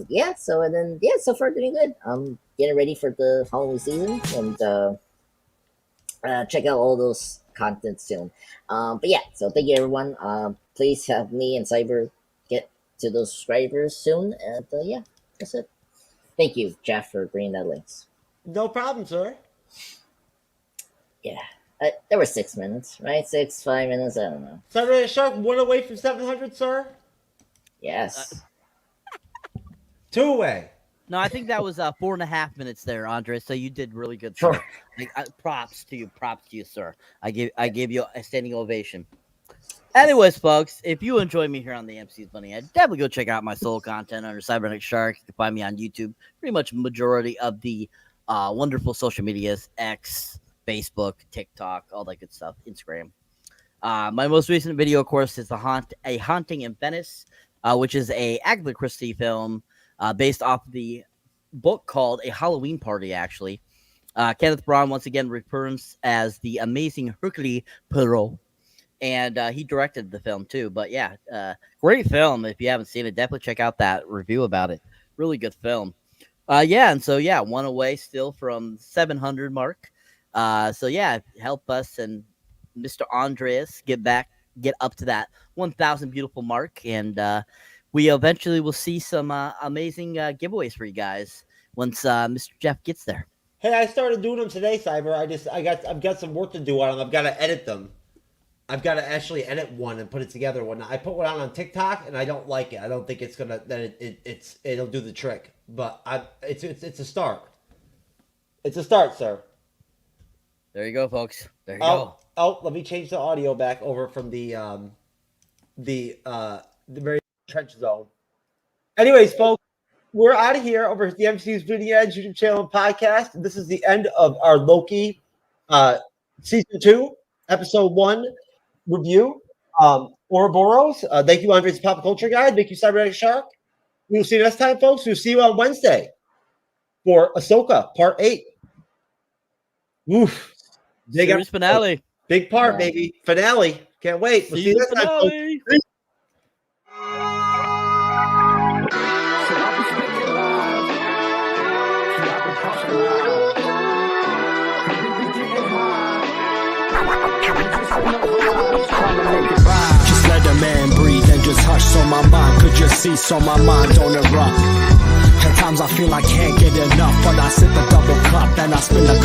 Yeah, so far doing good. I'm getting ready for the Halloween season and check out all those content soon. But yeah, so thank you everyone. Please help me and Cyber get to those subscribers soon. And yeah, that's it. Thank you, Jeff, for bringing that links. No problem, sir. Yeah, there were 6 minutes, right? 5 minutes. I don't know. Cyberneticshark, 1 away from 700, sir. Yes. 2 away. No, I think that was 4.5 minutes there, Andre. So you did really good. Sir. Props to you, sir. I gave you a standing ovation. Anyways, folks, if you enjoy me here on the MC's Bunny Head, definitely go check out my solo content under Cyberneticshark. You can find me on YouTube. Pretty much majority of the wonderful social medias: X, Facebook, TikTok, all that good stuff. Instagram. My most recent video, of course, is A Haunting in Venice, which is a Agatha Christie film. Based off the book called A Halloween Party, actually. Kenneth Branagh once again returns as the amazing Hercule Poirot, and he directed the film too. But yeah, great film. If you haven't seen it, definitely check out that review about it. Really good film. 1 away still from 700 mark. So yeah, help us and Mr. Andreas get up to that 1,000 beautiful mark, and we eventually will see some amazing giveaways for you guys once Mr. Jeff gets there. Hey, I started doing them today, Cyber. I've got some work to do on them. I've got to edit them. I've got to actually edit one and put it together. When I put one on TikTok, and I don't like it. I don't think it's gonna it'll do the trick. But it's a start. It's a start, sir. There you go, folks. There you go. Oh, let me change the audio back over from the very trench zone. Anyways, folks, we're out of here over at the MCU'S YouTube channel and podcast. This is the end of our Loki season 2, episode 1 review. Ouroboros. Thank you, Andre's Pop Culture Guide. Thank you, Cyberneticshark. We will see you next time, folks. We'll see you on Wednesday for Ahsoka Part 8. Oof. Series finale. Big part, baby. Finale. Can't wait. We'll see you next time, folks. Just let a man breathe and just hush so my mind could just see, so my mind don't erupt. At times I feel I can't get enough, but I sip a double cup and I spin a